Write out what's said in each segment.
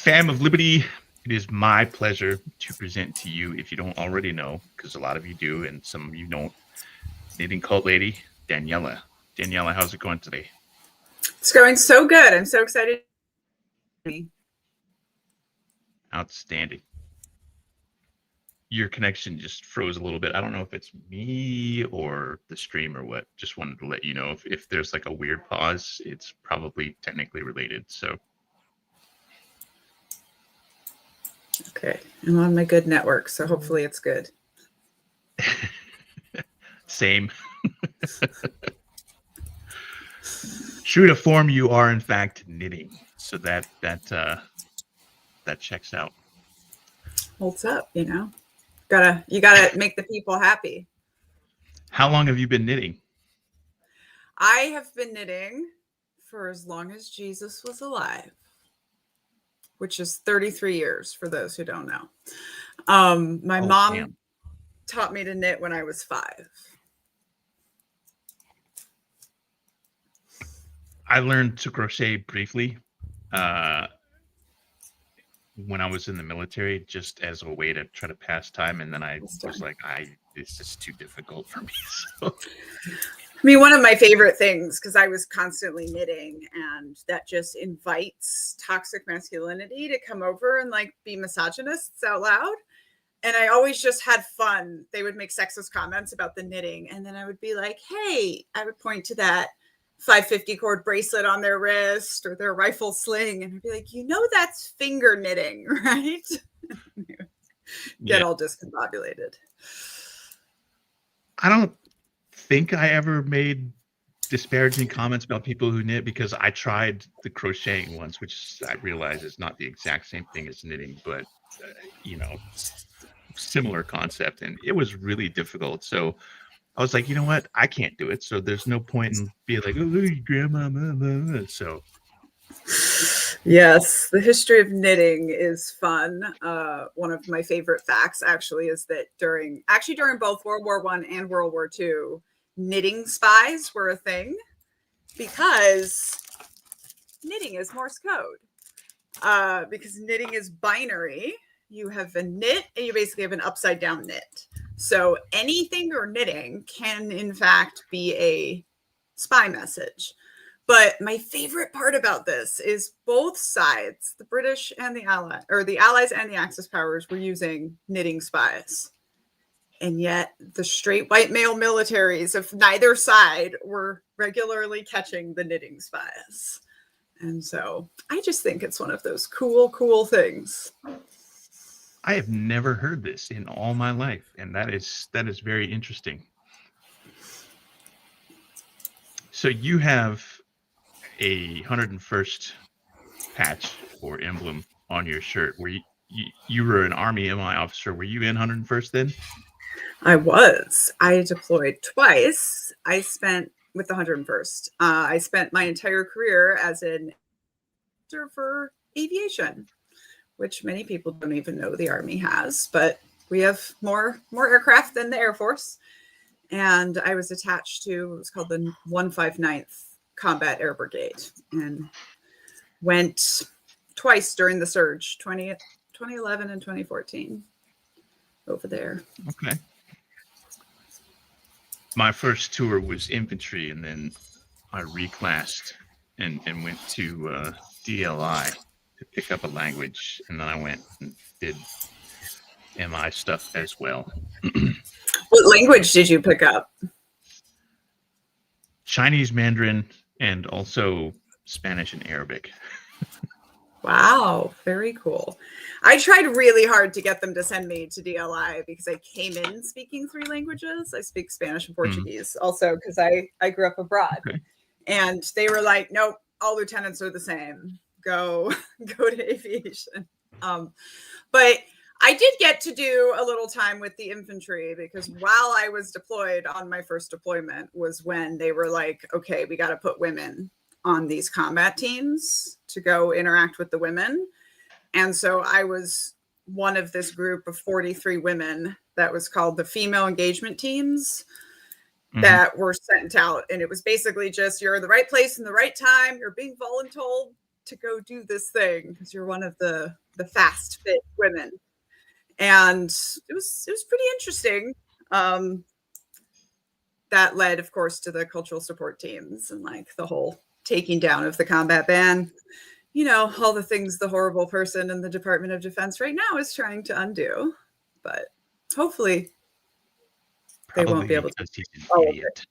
Fam of Liberty, it is my pleasure to present to you, if you don't already know, because a lot of you do and some of you don't, knitting cult lady, Daniella. Daniella, how's it going today? It's going so good. I'm so excited. Outstanding. Your connection just froze a little bit. I don't know if it's me or the stream or what. Just wanted to let you know if there's like a weird pause, it's probably technically related. So Okay, I'm on my good network, so hopefully it's good. Same. True to form, you are in fact knitting, so that checks out. Holds up, you know. You gotta make the people happy. How long have you been knitting? I have been knitting for as long as Jesus was alive, which is 33 years for those who don't know. My mom taught me to knit when I was 5. I learned to crochet briefly when I was in the military, just as a way to try to pass time, and then I was like, this is too difficult for me. So. I mean, one of my favorite things, because I was constantly knitting, and that just invites toxic masculinity to come over and like be misogynists out loud. And I always just had fun. They would make sexist comments about the knitting, and then I would be like, hey, I would point to that 550 cord bracelet on their wrist or their rifle sling, and I'd be like, you know, that's finger knitting, right? Get all discombobulated. I don't think I ever made disparaging comments about people who knit, because I tried the crocheting once, which I realize is not the exact same thing as knitting, but you know, similar concept, and it was really difficult. So I was like, you know what? I can't do it. So there's no point in being like, oh, look, grandma. Blah, blah, blah. So. Yes, the history of knitting is fun. One of my favorite facts actually is that during both World War I and World War II, knitting spies were a thing because knitting is Morse code. Because knitting is binary. You have a knit and you basically have an upside down knit. So anything you're knitting can, in fact, be a spy message. But my favorite part about this is both sides, the British and the Allies and the Axis powers, were using knitting spies. And yet the straight white male militaries of neither side were regularly catching the knitting spies. And so I just think it's one of those cool things. I have never heard this in all my life, and that is very interesting. So you have a 101st patch or emblem on your shirt. Were you were an Army MI officer? Were you in 101st then? I was. I deployed twice. I spent with the 101st. I spent my entire career as an instructor for aviation, which many people don't even know the Army has, but we have more aircraft than the Air Force. And I was attached to what was called the 159th Combat Air Brigade, and went twice during the surge, 2011 and 2014 over there. Okay. My first tour was infantry, and then I reclassed and went to DLI to pick up a language, and then I went and did MI stuff as well. What language did you pick up? Chinese, Mandarin, and also Spanish and Arabic. Wow, very cool. I tried really hard to get them to send me to DLI because I came in speaking 3 languages. I speak Spanish and Portuguese also because I grew up abroad. Okay. And they were like, nope, all lieutenants are the same. Go to aviation. But I did get to do a little time with the infantry, because while I was deployed on my first deployment was when they were like, okay, we got to put women on these combat teams to go interact with the women. And so I was one of this group of 43 women that was called the female engagement teams that were sent out. And it was basically just, you're in the right place in the right time. You're being voluntold to go do this thing because you're one of the fast fit women. And it was pretty interesting. That led, of course, to the cultural support teams and like the whole taking down of the combat ban. You know, all the things the horrible person in the Department of Defense right now is trying to undo. But hopefully they won't be able to. He's an idiot.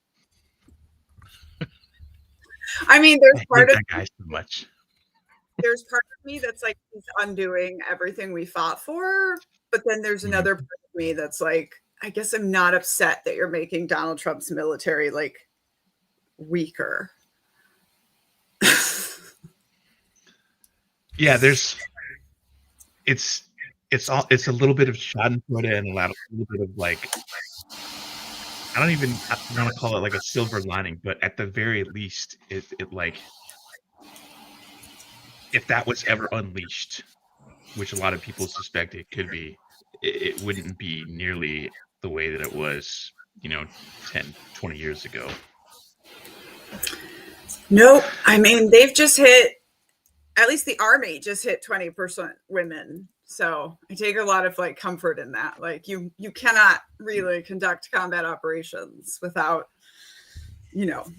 I mean, there's part of that guy so much. There's part of me that's like, he's undoing everything we fought for. But then there's another part of me that's like, I guess I'm not upset that you're making Donald Trump's military like weaker. Yeah, it's a little bit of schadenfreude and a little bit of like, I don't even want to call it like a silver lining, but at the very least, it like, if that was ever unleashed, which a lot of people suspect it could be, it wouldn't be nearly the way that it was, 10, 20 years ago. Nope. I mean, they've just hit, at least the Army just hit 20% women. So I take a lot of like comfort in that. Like you cannot really conduct combat operations without,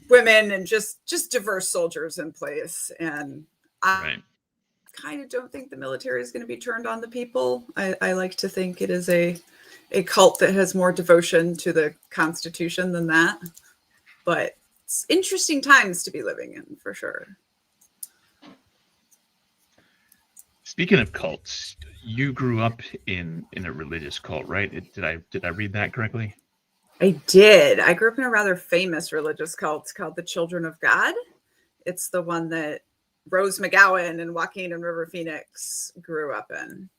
women and just diverse soldiers in place. And I kind of don't think the military is going to be turned on the people. I like to think it is a cult that has more devotion to the Constitution than that. But it's interesting times to be living in, for sure. Speaking of cults, you grew up in a religious cult, right? Did I read that correctly? I did. I grew up in a rather famous religious cult called the Children of God. It's the one that Rose McGowan and Joaquin and River Phoenix grew up in.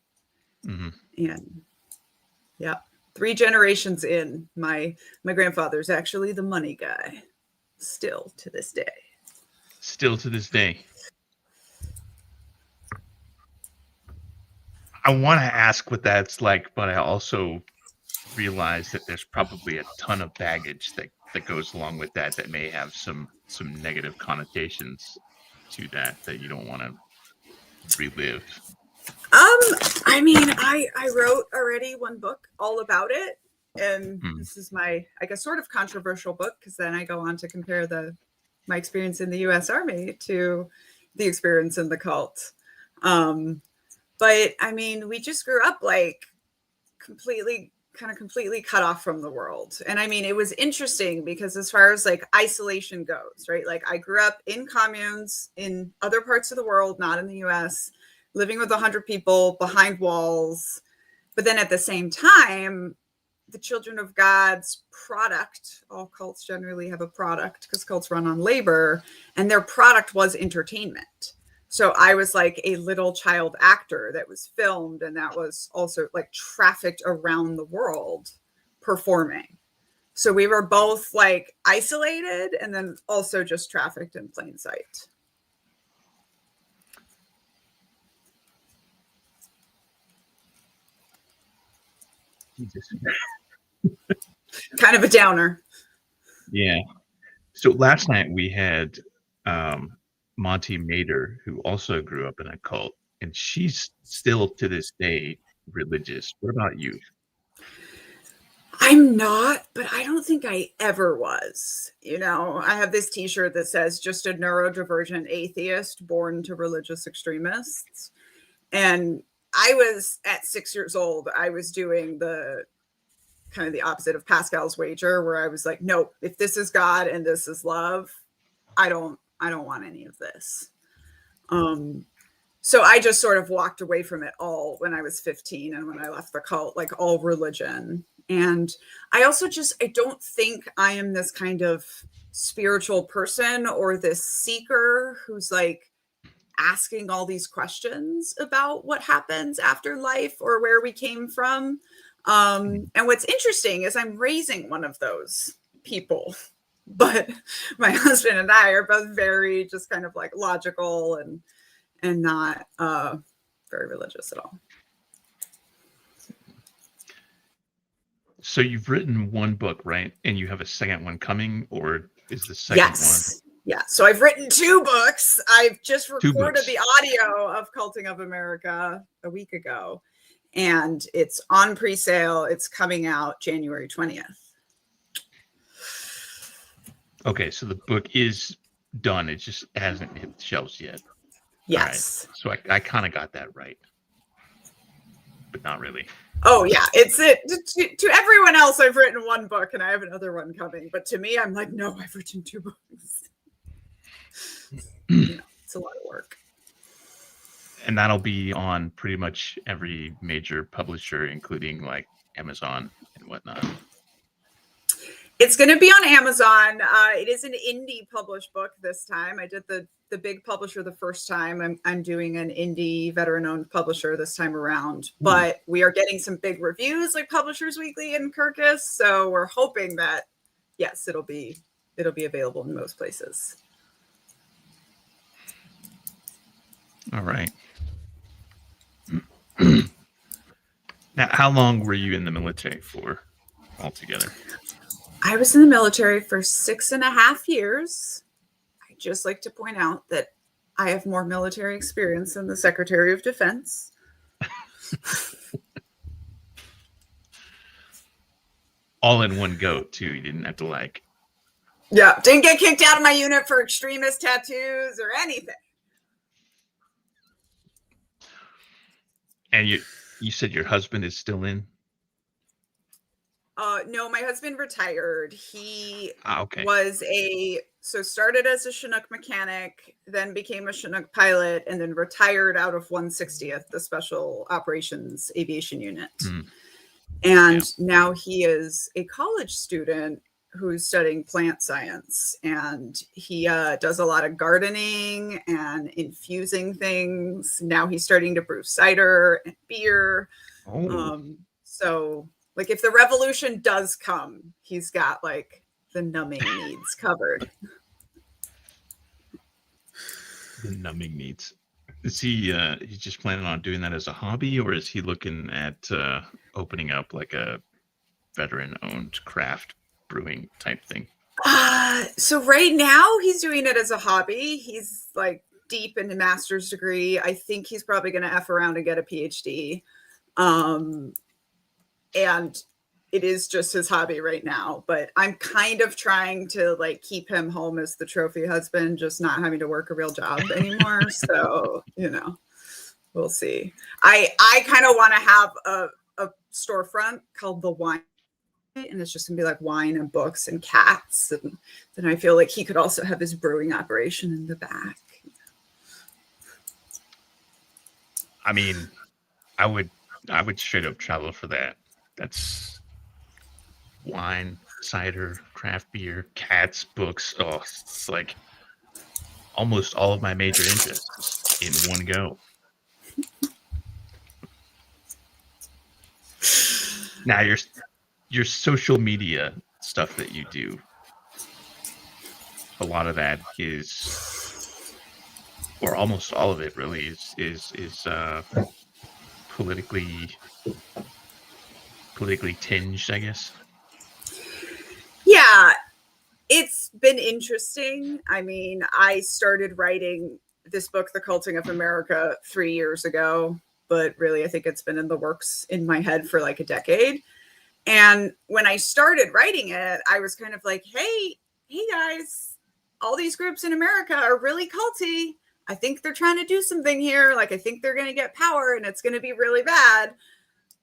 And yeah, 3 generations in, my grandfather's actually the money guy, still to this day. I want to ask what that's like, but I also realize that there's probably a ton of baggage that goes along with that may have some negative connotations to that you don't want to relive. I mean, I wrote already one book all about it, and this is my, I guess, sort of controversial book, because then I go on to compare my experience in the U.S. Army to the experience in the cult. But I mean, we just grew up like completely cut off from the world. And I mean, it was interesting because as far as like isolation goes, right? Like I grew up in communes in other parts of the world, not in the US, living with 100 people behind walls. But then at the same time, the Children of God's product, all cults generally have a product because cults run on labor, and their product was entertainment. So I was like a little child actor that was filmed, and that was also like trafficked around the world performing. So we were both like isolated and then also just trafficked in plain sight. Jesus. Kind of a downer. Yeah. So last night we had Monty Mader, who also grew up in a cult, and she's still to this day religious. What about you? I'm not, but I don't think I ever was. I have this t-shirt that says just a neurodivergent atheist born to religious extremists. And I was at 6 years old, I was doing the kind of the opposite of Pascal's wager, where I was like, nope, if this is God and this is love, I don't want any of this. So I just sort of walked away from it all when I was 15 and when I left the cult, like all religion. And I also I don't think I am this kind of spiritual person or this seeker who's like asking all these questions about what happens after life or where we came from. And what's interesting is I'm raising one of those people. But my husband and I are both very just kind of like logical and not very religious at all. So you've written one book, right? And you have a second one coming, or is the second one? Yeah, so I've written 2 books. I've just 2 recorded books. the audio of Culting of America a week ago, and it's on pre-sale. It's coming out January 20th. Okay, so the book is done. It just hasn't hit the shelves yet. Yes. All right. So I kind of got that right, but not really. Oh yeah, it's it to everyone else. I've written 1 book, and I have another one coming. But to me, I'm like, no, I've written 2 books. It's a lot of work. And that'll be on pretty much every major publisher, including like Amazon and whatnot. It's going to be on Amazon. It is an indie published book this time. I did the big publisher the first time. I'm doing an indie veteran-owned publisher this time around. But we are getting some big reviews like Publishers Weekly and Kirkus. So we're hoping that, yes, it'll be available in most places. All right. Now, how long were you in the military for altogether? I was in the military for 6.5 years. I just like to point out that I have more military experience than the Secretary of Defense. All in one go, too. You didn't have to like... Yeah, didn't get kicked out of my unit for extremist tattoos or anything. And you said your husband is still in? No, my husband retired. He okay. started as a Chinook mechanic, then became a Chinook pilot, and then retired out of 160th, the Special Operations Aviation Unit. And now he is a college student who's studying plant science, and he does a lot of gardening and infusing things. Now he's starting to brew cider and beer. So like if the revolution does come, he's got like the numbing needs covered. The numbing needs. Is he he's just planning on doing that as a hobby, or is he looking at opening up like a veteran-owned craft brewing type thing? So right now he's doing it as a hobby. He's like deep in a master's degree. I think he's probably going to F around and get a PhD. And it is just his hobby right now, but I'm kind of trying to like keep him home as the trophy husband, just not having to work a real job anymore. So, we'll see. I kind of want to have a storefront called The Wine, and it's just gonna be like wine and books and cats. And then I feel like he could also have his brewing operation in the back. I mean, I would straight up travel for that. That's wine, cider, craft beer, cats, books. Oh, it's like almost all of my major interests in one go. Now your social media stuff that you do, a lot of that is, or almost all of it really is politically tinged, I guess. Yeah, it's been interesting. I mean, I started writing this book, The Culting of America, 3 years ago, but really I think it's been in the works in my head for like a decade. And when I started writing it, I was kind of like, hey guys, all these groups in America are really culty. I think they're trying to do something here. Like, I think they're going to get power and it's going to be really bad.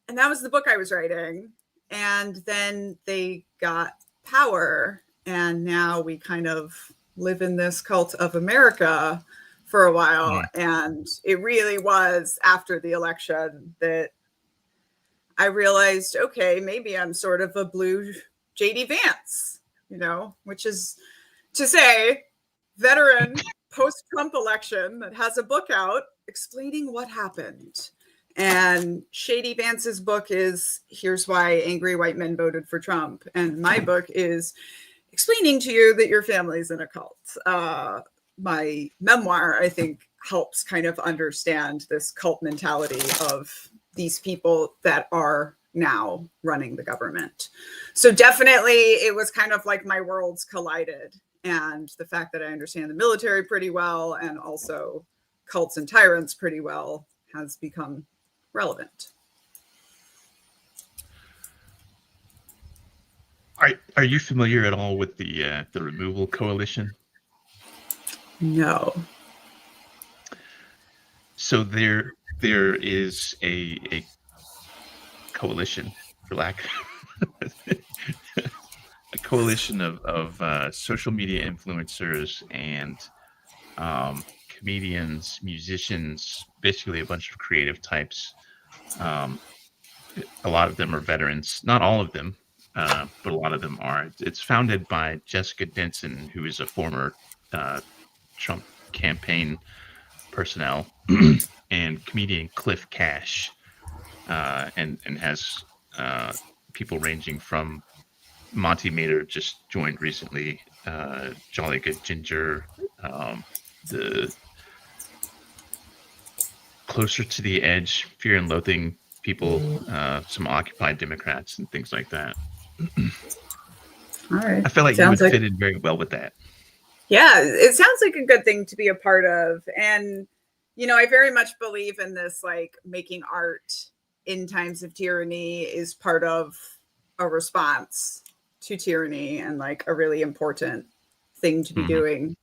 And that was the book I was writing. And then they got power. And now we kind of live in this cult of America for a while. And it really was after the election that I realized, okay, maybe I'm sort of a blue JD Vance, which is to say, veteran post-Trump election that has a book out explaining what happened. And Shady Vance's book is Here's Why Angry White Men Voted for Trump. And my book is explaining to you that your family's in a cult. My memoir, I think, helps kind of understand this cult mentality of these people that are now running the government. So definitely it was kind of like my worlds collided. and the fact that I understand the military pretty well and also cults and tyrants pretty well has become relevant. Are you familiar at all with the removal coalition? No. So there is a coalition, for lack a coalition of social media influencers and comedians, musicians, basically a bunch of creative types. A lot of them are veterans, not all of them, but a lot of them are. It's founded by Jessica Denson, who is a former Trump campaign personnel, and comedian Cliff Cash, and has people ranging from Monty Mater, just joined recently, Jolly Good Ginger, the Closer to the Edge, Fear and Loathing people, some Occupy Democrats and things like that. All right. I feel like you would fit in very well with that. Yeah, it sounds like a good thing to be a part of. And, you know, I very much believe in this, like, making art in times of tyranny is part of a response to tyranny and like a really important thing to be doing.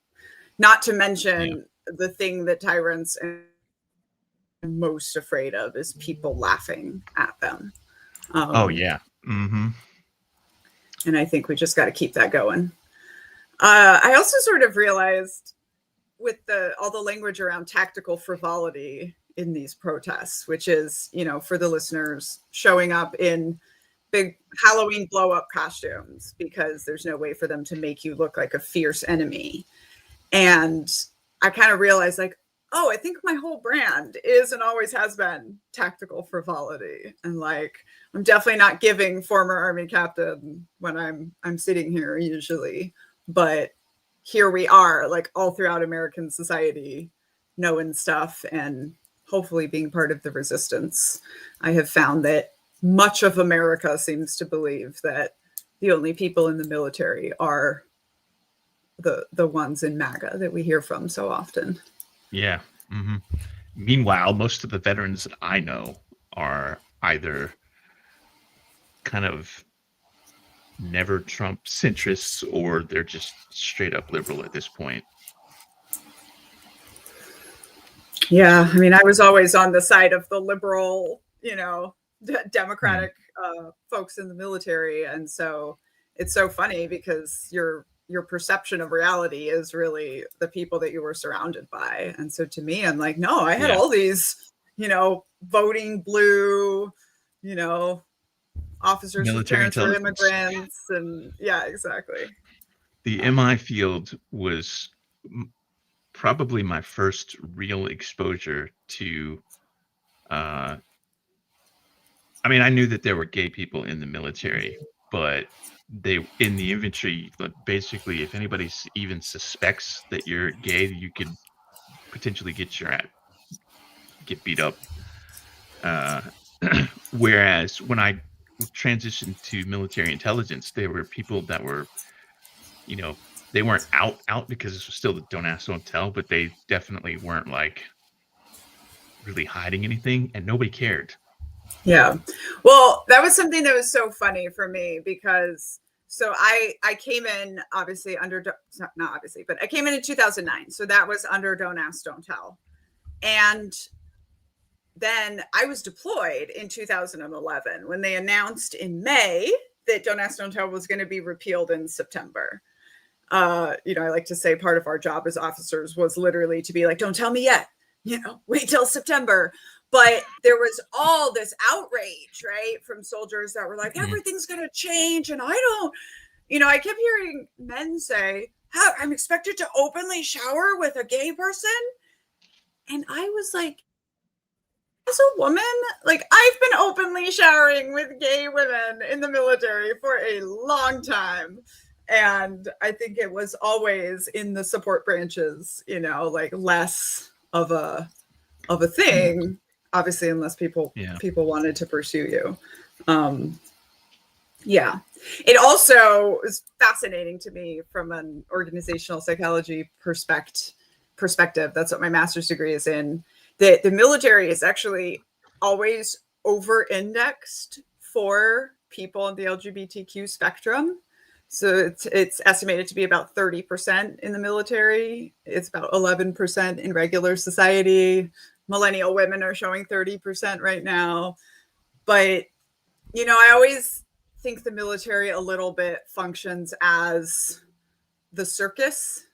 Not to mention the thing that tyrants are most afraid of is people laughing at them. Oh, yeah. Mm-hmm. And I think we just got to keep that going. I also sort of realized with all the language around tactical frivolity in these protests, which is, you know, for the listeners, showing up in big Halloween blow up costumes because there's no way for them to make you look like a fierce enemy. And I kind of realized, like, oh, I think my whole brand is and always has been tactical frivolity. And like, I'm definitely not giving former Army captain when I'm sitting here usually, but here we are, like all throughout American society, knowing stuff and hopefully being part of the resistance. I have found that much of America seems to believe that the only people in the military are the ones in MAGA that we hear from so often. Yeah. Mm-hmm. Meanwhile, most of the veterans that I know are either kind of never Trump centrists or they're just straight up liberal at this point. Yeah. I mean, I was always on the side of the liberal, you know, Democratic folks in the military. And so it's so funny because your perception of reality is really the people that you were surrounded by. And so to me, I'm like, no, I had all these, you know, voting blue, you know, officers whose parents were immigrants. And yeah, exactly. The MI field was probably my first real exposure to, I mean, I knew that there were gay people in the military, but they in the infantry, basically, if anybody even suspects that you're gay, you could potentially get beat up. Whereas when I transitioned to military intelligence, there were people that were, you know, they weren't out because this was still the don't ask, don't tell, but they definitely weren't like really hiding anything, and nobody cared. Yeah. Well, that was something that was so funny for me because so I came in obviously under, not obviously, but I came in 2009. So that was under Don't Ask, Don't Tell. And then I was deployed in 2011 when they announced in May that Don't Ask, Don't Tell was going to be repealed in September. You know, I like to say part of our job as officers was literally to be like, don't tell me yet, you know, wait till September. But there was all this outrage, right, from soldiers that were like, everything's going to change. And I don't, you know, I kept hearing men say, I'm expected to openly shower with a gay person. And I was like, as a woman, like I've been openly showering with gay women in the military for a long time. And I think it was always in the support branches, you know, like less of a thing. Obviously, unless people wanted to pursue you. Yeah. It also is fascinating to me from an organizational psychology perspective. That's what my master's degree is in. That the military is actually always over-indexed for people in the LGBTQ spectrum. So it's estimated to be about 30% in the military. It's about 11% in regular society. Millennial women are showing 30% right now. But, you know, I always think the military a little bit functions as the circus,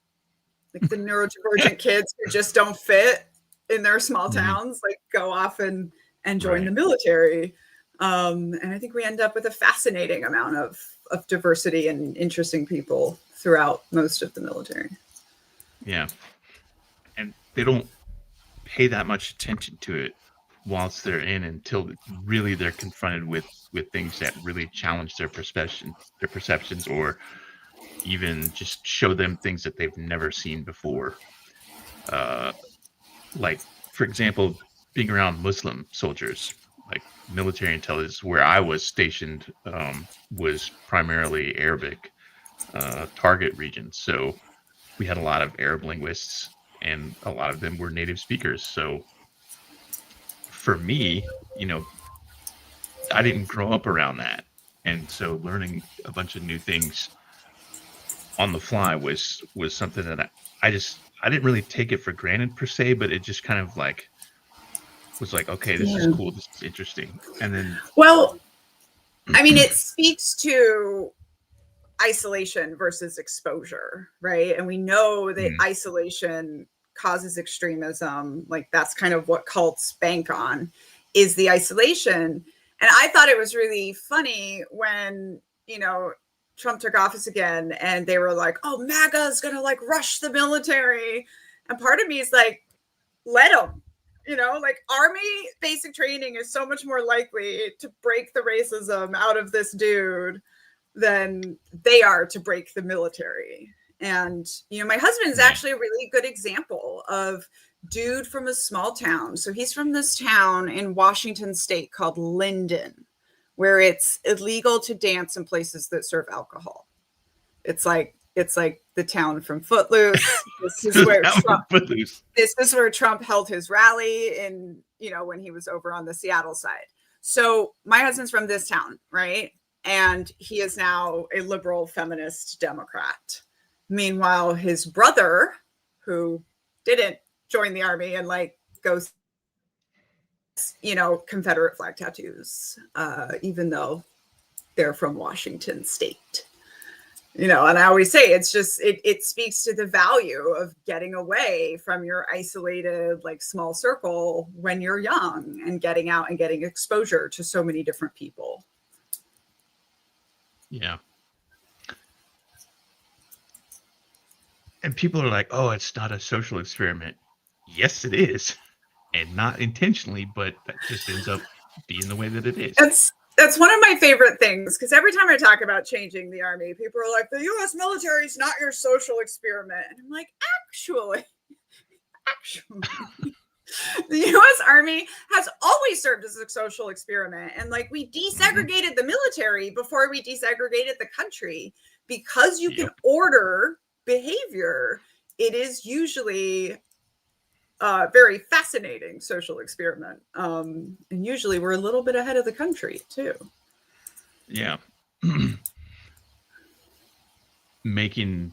like the neurodivergent kids who just don't fit in their small towns, like go off and join the military. And I think we end up with a fascinating amount of diversity and interesting people throughout most of the military. Yeah. And they don't pay that much attention to it whilst they're in until really they're confronted with things that really challenge their perceptions, or even just show them things that they've never seen before. Like, for example, being around Muslim soldiers, like military intelligence where I was stationed was primarily Arabic target region. So we had a lot of Arab linguists, and a lot of them were native speakers. So for me, you know, I didn't grow up around that. And so learning a bunch of new things on the fly was something that I didn't really take it for granted per se, but it just kind of like was like, okay, this is cool, this is interesting. And then, well, I mean, it speaks to isolation versus exposure, right? And we know that isolation causes extremism. Like that's kind of what cults bank on, is the isolation. And I thought it was really funny when, you know, Trump took office again and they were like, oh, MAGA is going to like rush the military. And part of me is like, let them, you know, like army basic training is so much more likely to break the racism out of this dude than they are to break the military. And, you know, my husband's actually a really good example of dude from a small town. So he's from this town in Washington state called Linden, where it's illegal to dance in places that serve alcohol. It's like the town from Footloose. This is where Trump held his rally in, you know, when he was over on the Seattle side. So my husband's from this town, right? And he is now a liberal feminist Democrat. Meanwhile, his brother, who didn't join the army and like goes, you know, Confederate flag tattoos, even though they're from Washington state. You know, and I always say it's just, it speaks to the value of getting away from your isolated, like small circle when you're young and getting out and getting exposure to so many different people. Yeah. And people are like, oh, it's not a social experiment. Yes, it is. And not intentionally, but that just ends up being the way that it is. That's one of my favorite things, because every time I talk about changing the army, people are like, the U.S. military is not your social experiment. And I'm like, actually, the U.S. Army has always served as a social experiment. And like we desegregated the military before we desegregated the country, because you can order behavior. It is usually a very fascinating social experiment. And usually we're a little bit ahead of the country too. Yeah. Making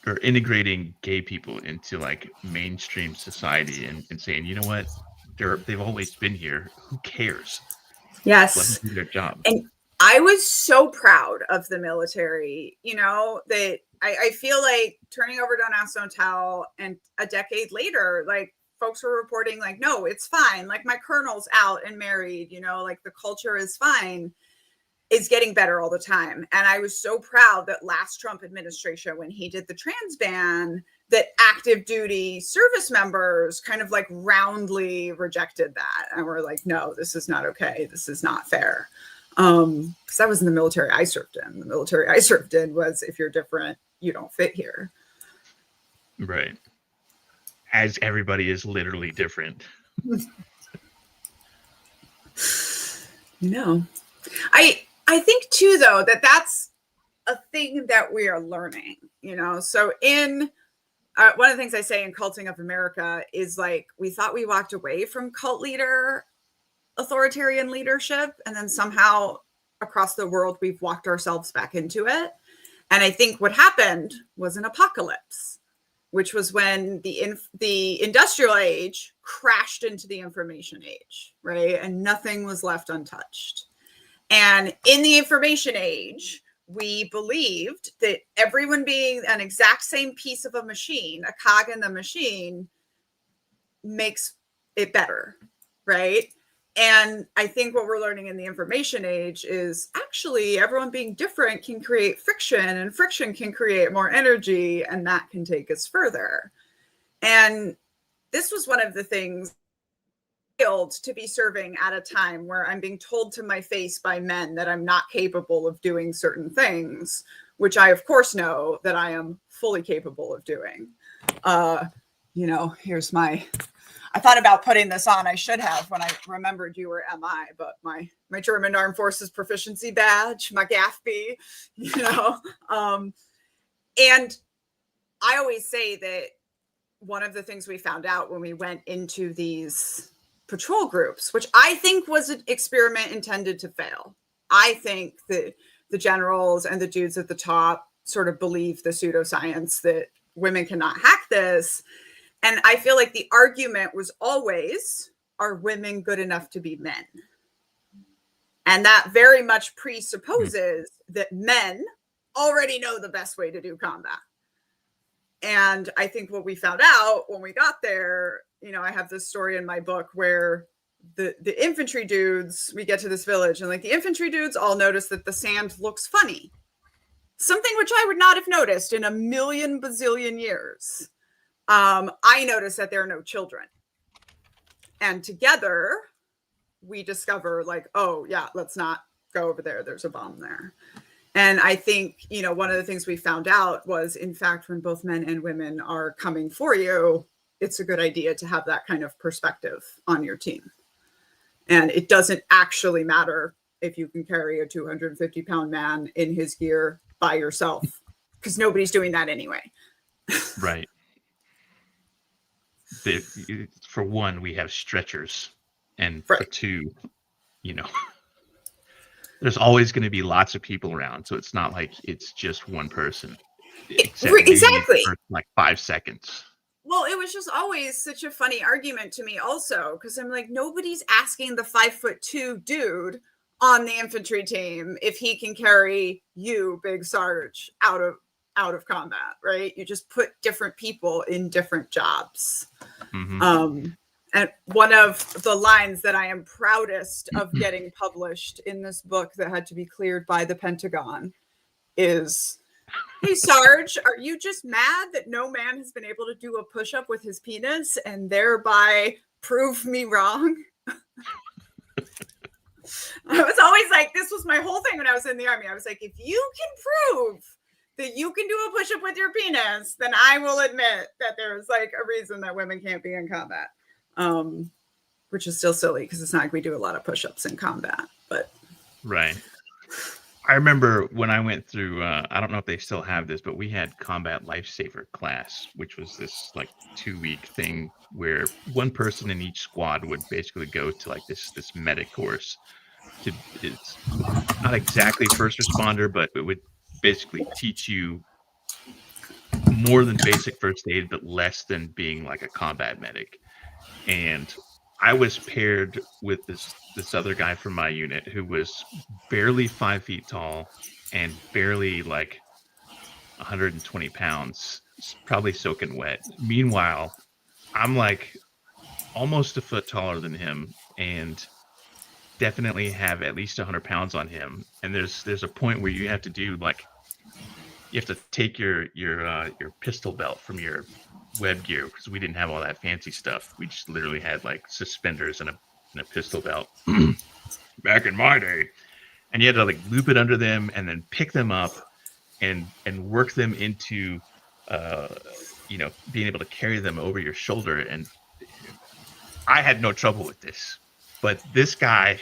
or integrating gay people into like mainstream society and saying, you know what, they've always been here. Who cares? Yes. Let them do their job. And I was so proud of the military, you know, that I feel like turning over Don't Ask, Don't Tell, and a decade later, like folks were reporting like, no, it's fine. Like my colonel's out and married, you know, like the culture is fine, is getting better all the time. And I was so proud that last Trump administration, when he did the trans ban, that active duty service members kind of like roundly rejected that. And we're like, no, this is not okay. This is not fair. Because that was in the military I served in. The military I served in was, if you're different, you don't fit here. Right. As everybody is literally different. You know, I I think too, though, that that's a thing that we are learning, you know? So in one of the things I say in Culting of America is like, we thought we walked away from cult leader authoritarian leadership, and then somehow across the world, we've walked ourselves back into it. And I think what happened was an apocalypse, which was when the industrial age crashed into the information age, right? And nothing was left untouched. And in the information age, we believed that everyone being an exact same piece of a machine, a cog in the machine, makes it better, right? And I think what we're learning in the information age is actually everyone being different can create friction, and friction can create more energy, and that can take us further. And this was one of the things to be serving at a time where I'm being told to my face by men that I'm not capable of doing certain things, which I, of course, know that I am fully capable of doing. You know, here's my, I thought about putting this on. I should have when I remembered you were MI, but my German Armed Forces proficiency badge, my GAFB, you know. And I always say that one of the things we found out when we went into these patrol groups, which I think was an experiment intended to fail. I think that the generals and the dudes at the top sort of believe the pseudoscience that women cannot hack this. And I feel like the argument was always, are women good enough to be men? And that very much presupposes that men already know the best way to do combat. And I think what we found out when we got there, you know, I have this story in my book where the infantry dudes, we get to this village and like the infantry dudes all notice that the sand looks funny. Something which I would not have noticed in a million bazillion years. I noticed that there are no children. And together we discover like, oh yeah, let's not go over there. There's a bomb there. And I think, you know, one of the things we found out was, in fact, when both men and women are coming for you, it's a good idea to have that kind of perspective on your team. And it doesn't actually matter if you can carry a 250-pound man in his gear by yourself, because nobody's doing that anyway. Right. For one, we have stretchers. And for two, you know, there's always going to be lots of people around. So it's not like it's just one person. Exactly. For like 5 seconds. Well, it was just always such a funny argument to me also, because I'm like, nobody's asking the 5'2" dude on the infantry team if he can carry you, Big Sarge, out of combat, right? You just put different people in different jobs. Mm-hmm. And one of the lines that I am proudest of getting published in this book that had to be cleared by the Pentagon is, hey, Sarge, are you just mad that no man has been able to do a push-up with his penis and thereby prove me wrong? I was always like, this was my whole thing when I was in the Army. I was like, if you can prove that you can do a push-up with your penis, then I will admit that there's like a reason that women can't be in combat. Which is still silly because it's not like we do a lot of push-ups in combat, but right. I remember when I went through, I don't know if they still have this, but we had combat lifesaver class, which was this like 2-week thing where one person in each squad would basically go to like this medic course. It's not exactly first responder, but it would basically teach you more than basic first aid, but less than being like a combat medic. And I was paired with this other guy from my unit who was barely 5 feet tall and barely like 120 pounds, probably soaking wet. Meanwhile, I'm like almost a foot taller than him and definitely have at least 100 pounds on him. And there's a point where you have to do like, you have to take your pistol belt from your web gear, because we didn't have all that fancy stuff. We just literally had like suspenders and a pistol belt back in my day, and you had to like loop it under them and then pick them up and work them into you know, being able to carry them over your shoulder. And I had no trouble with this, but this guy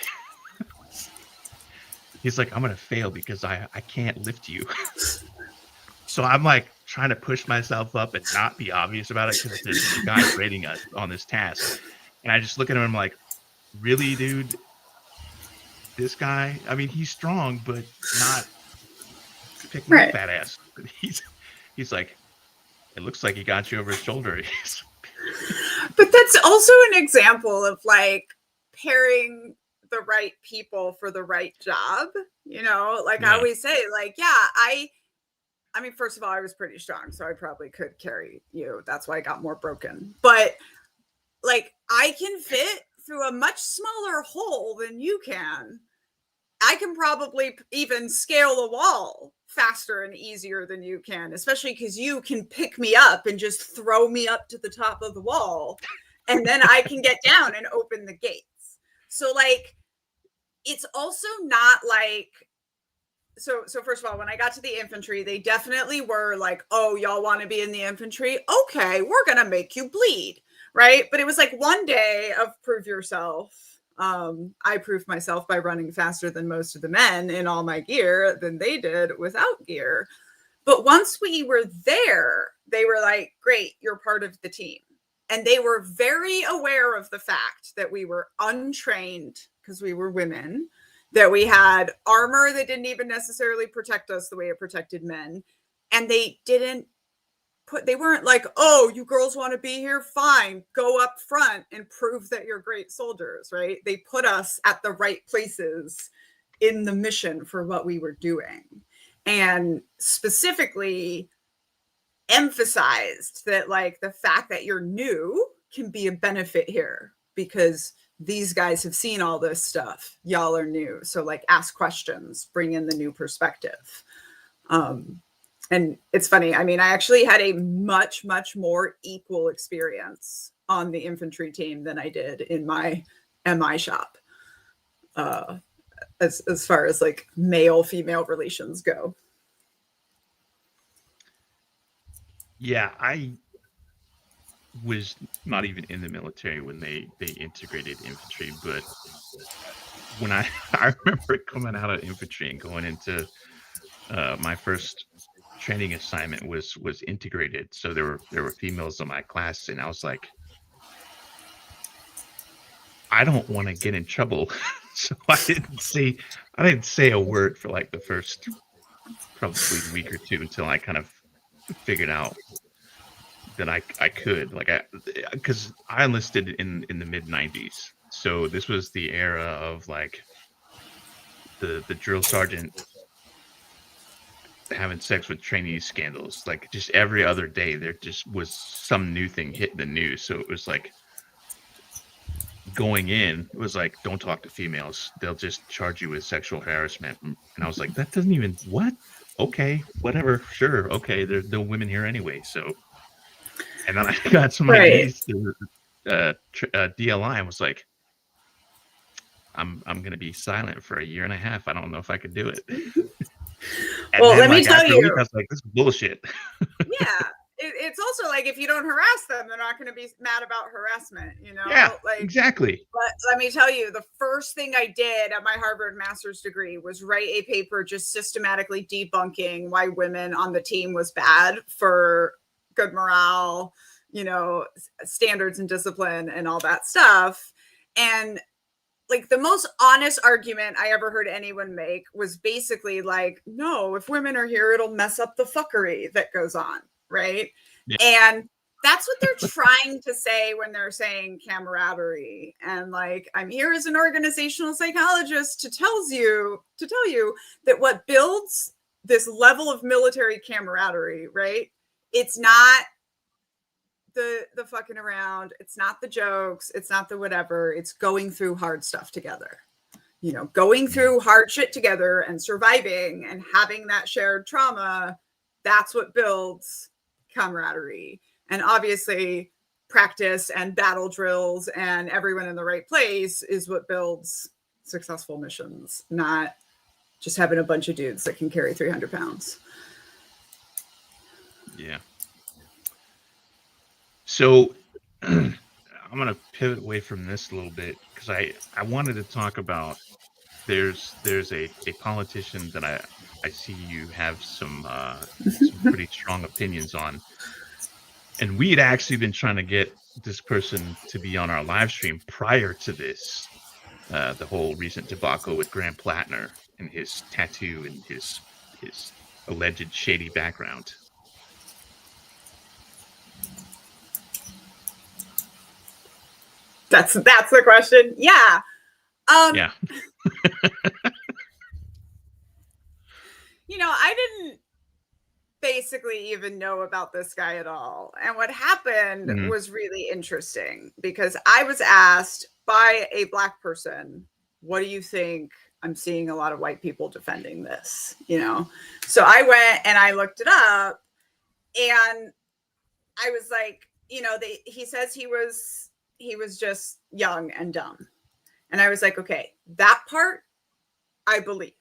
He's like, I'm gonna fail because I can't lift you. So I'm like trying to push myself up and not be obvious about it because the guy's rating us on this task. And I just look at him and I'm like, really, dude? This guy? I mean, he's strong, but not pick my Right. fat ass. He's like, it looks like he got you over his shoulder. But that's also an example of like pairing the right people for the right job. You know, like I Yeah. always say, like, yeah, I mean, first of all, I was pretty strong, so I probably could carry you. That's why I got more broken. But like, I can fit through a much smaller hole than you can. I can probably even scale the wall faster and easier than you can, especially because you can pick me up and just throw me up to the top of the wall. And then I can get down and open the gates. So, like, it's also not like, so first of all, when I got to the infantry, they definitely were like, oh, y'all want to be in the infantry? Okay, we're going to make you bleed. Right. But it was like one day of prove yourself. I proved myself by running faster than most of the men in all my gear than they did without gear. But once we were there, they were like, great, you're part of the team. And they were very aware of the fact that we were untrained because we were women, that we had armor that didn't even necessarily protect us the way it protected men. And they weren't like, oh, you girls want to be here? Fine, go up front and prove that you're great soldiers, right? They put us at the right places in the mission for what we were doing. And specifically emphasized that, like, the fact that you're new can be a benefit here because these guys have seen all this stuff. Y'all are new. So, like, ask questions, bring in the new perspective. And it's funny. I mean, I actually had a much, much more equal experience on the infantry team than I did in my MI shop, as far as like male-female relations go. Yeah, I was not even in the military when they integrated infantry, but when I I remember coming out of infantry and going into my first training assignment was integrated. So there were females in my class, and I was like, I don't want to get in trouble. So I didn't say a word for like the first probably week or two until I kind of figured out that I could, like, because I enlisted in the mid 90s. So this was the era of like the drill sergeant having sex with trainees scandals. Like, just every other day there just was some new thing hitting the news. So it was like going in, it was like, don't talk to females, they'll just charge you with sexual harassment. And I was like, that doesn't even, what? Okay, whatever, sure, okay, there's no women here anyway. So, and then I got to my Right. knees to DLI and was like, I'm gonna be silent for a year and a half. I don't know if I could do it. And Well, then, let me like, tell after a week, you, I was like, this is bullshit. yeah, it's also like if you don't harass them, they're not going to be mad about harassment, you know? Yeah, Like, exactly. but let me tell you, the first thing I did at my Harvard master's degree was write a paper just systematically debunking why women on the team was bad for good morale, you know, standards and discipline and all that stuff. And like the most honest argument I ever heard anyone make was basically like, no, if women are here, it'll mess up the fuckery that goes on, right? Yeah. And that's what they're trying to say when they're saying camaraderie. And like, I'm here as an organizational psychologist to tell you that what builds this level of military camaraderie, right? It's not the fucking around, it's not the jokes, it's not the whatever, it's going through hard stuff together, you know, going through hard shit together and surviving and having that shared trauma. That's what builds camaraderie. And obviously practice and battle drills and everyone in the right place is what builds successful missions, not just having a bunch of dudes that can carry 300 pounds. Yeah. So I'm going to pivot away from this a little bit because I wanted to talk about there's a politician that I see you have some pretty strong opinions on, and we had actually been trying to get this person to be on our live stream prior to this, the whole recent debacle with Graham Plattner and his tattoo and his alleged shady background. That's the question. Yeah. Yeah. I didn't basically even know about this guy at all. And what happened was really interesting because I was asked by a Black person, what do you think? I'm seeing a lot of white people defending this, So I went and I looked it up and I was like, he says he was just young and dumb. And I was like, okay, that part I believe.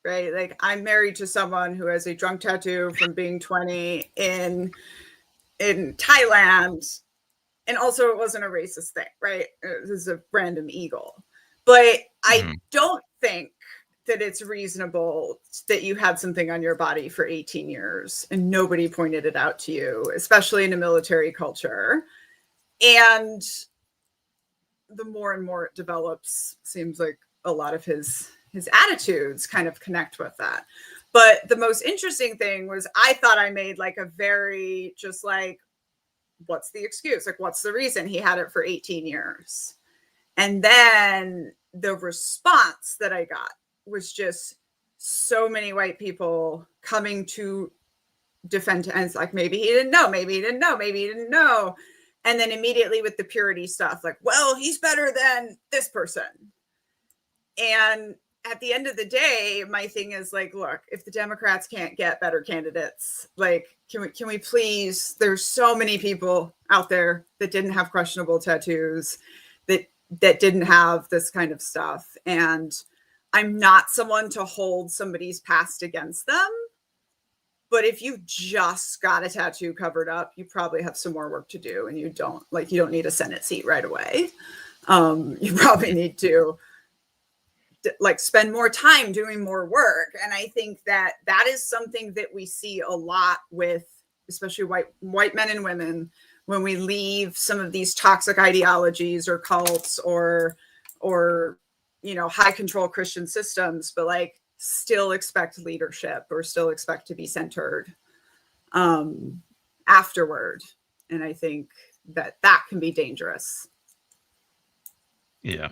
Right? Like I'm married to someone who has a drunk tattoo from being 20 in Thailand. And also it wasn't a racist thing, right? It was a random eagle. But I don't think that it's reasonable that you had something on your body for 18 years and nobody pointed it out to you, especially in a military culture. And the more and more it develops, seems like a lot of his attitudes kind of connect with that. But the most interesting thing was I thought I made like a very just like, what's the excuse? Like, what's the reason he had it for 18 years? And then the response that I got was just so many white people coming to defend. And it's like, maybe he didn't know, maybe he didn't know, maybe he didn't know. And then immediately with the purity stuff, like, well, he's better than this person. And at the end of the day, my thing is like, look, if the Democrats can't get better candidates, like, can we please, there's so many people out there that didn't have questionable tattoos, that didn't have this kind of stuff. And I'm not someone to hold somebody's past against them. But if you just got a tattoo covered up, you probably have some more work to do, and you don't need a Senate seat right away. You probably need to like spend more time doing more work. And I think that is something that we see a lot with especially white men and women when we leave some of these toxic ideologies or cults or high control Christian systems, but like still expect leadership or still expect to be centered afterward. And I think that can be dangerous. Yeah.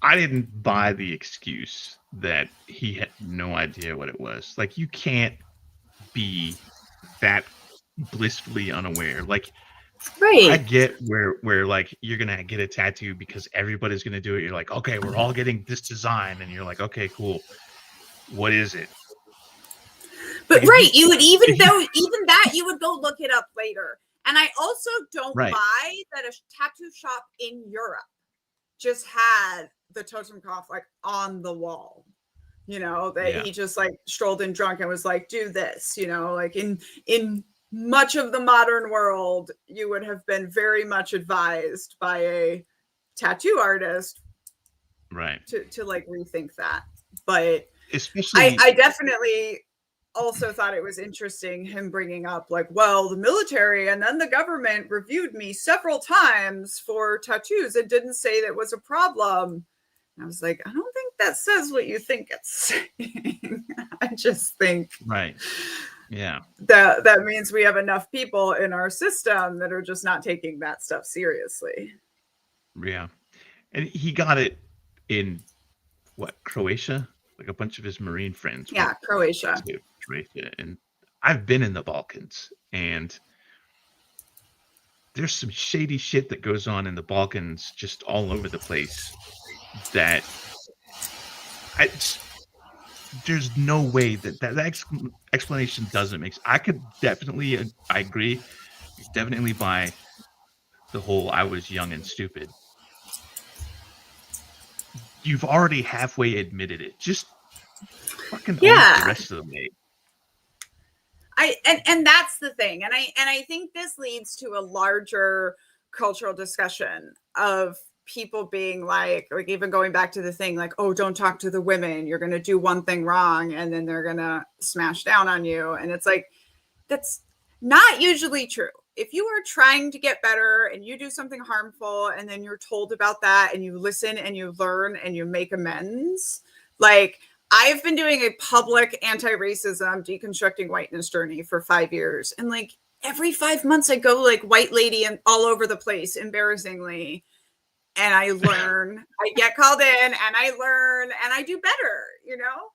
I didn't buy the excuse that he had no idea what it was. Like, you can't be that blissfully unaware. Like, right. I get where like you're gonna get a tattoo because everybody's gonna do it. You're like, okay, we're all getting this design, and you're like, okay, cool. What is it? But like, right, you would even that you would go look it up later. And I also don't buy that a tattoo shop in Europe just had the Totenkopf like on the wall, that he just like strolled in drunk and was like, do this, like in much of the modern world, you would have been very much advised by a tattoo artist, right, to like rethink that. But especially, I definitely also thought it was interesting him bringing up like, well, the military and then the government reviewed me several times for tattoos and didn't say that was a problem. And I was like, I don't think that says what you think it's saying. I just think right. Yeah. That means we have enough people in our system that are just not taking that stuff seriously. Yeah. And he got it in Croatia? Like a bunch of his Marine friends. Yeah, Croatia. And I've been in the Balkans, and there's some shady shit that goes on in the Balkans just all over the place that there's no way that explanation doesn't make sense. I agree, definitely buy the whole I was young and stupid. You've already halfway admitted it. Just fucking own the rest of the way. And that's the thing. And I think this leads to a larger cultural discussion of people being like even going back to the thing like, oh, don't talk to the women. You're going to do one thing wrong and then they're going to smash down on you. And it's like, that's not usually true. If you are trying to get better and you do something harmful and then you're told about that and you listen and you learn and you make amends, like I've been doing a public anti-racism deconstructing whiteness journey for 5 years. And like every 5 months I go like white lady and all over the place, embarrassingly. And I learn, I get called in and I learn and I do better, you know?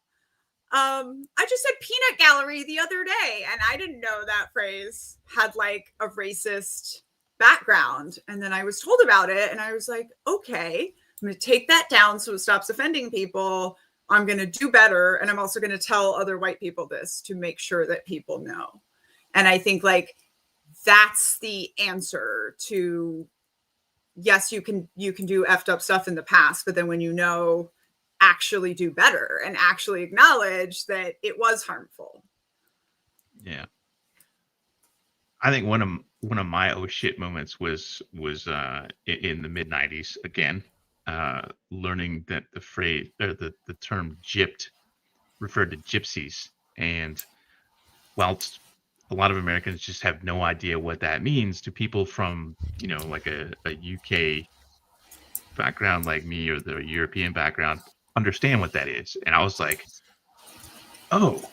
I just said peanut gallery the other day and I didn't know that phrase had like a racist background. And then I was told about it and I was like, okay, I'm going to take that down so it stops offending people. I'm going to do better. And I'm also going to tell other white people this to make sure that people know. And I think like that's the answer to, yes, you can do effed up stuff in the past, but then when you know, actually do better and actually acknowledge that it was harmful. Yeah. I think one of my oh shit moments was in the mid 90s again, learning that the phrase or the term gypped referred to gypsies. And whilst a lot of Americans just have no idea what that means, to people from, you know, like a UK background like me or the European background understand what that is. And I was like, oh,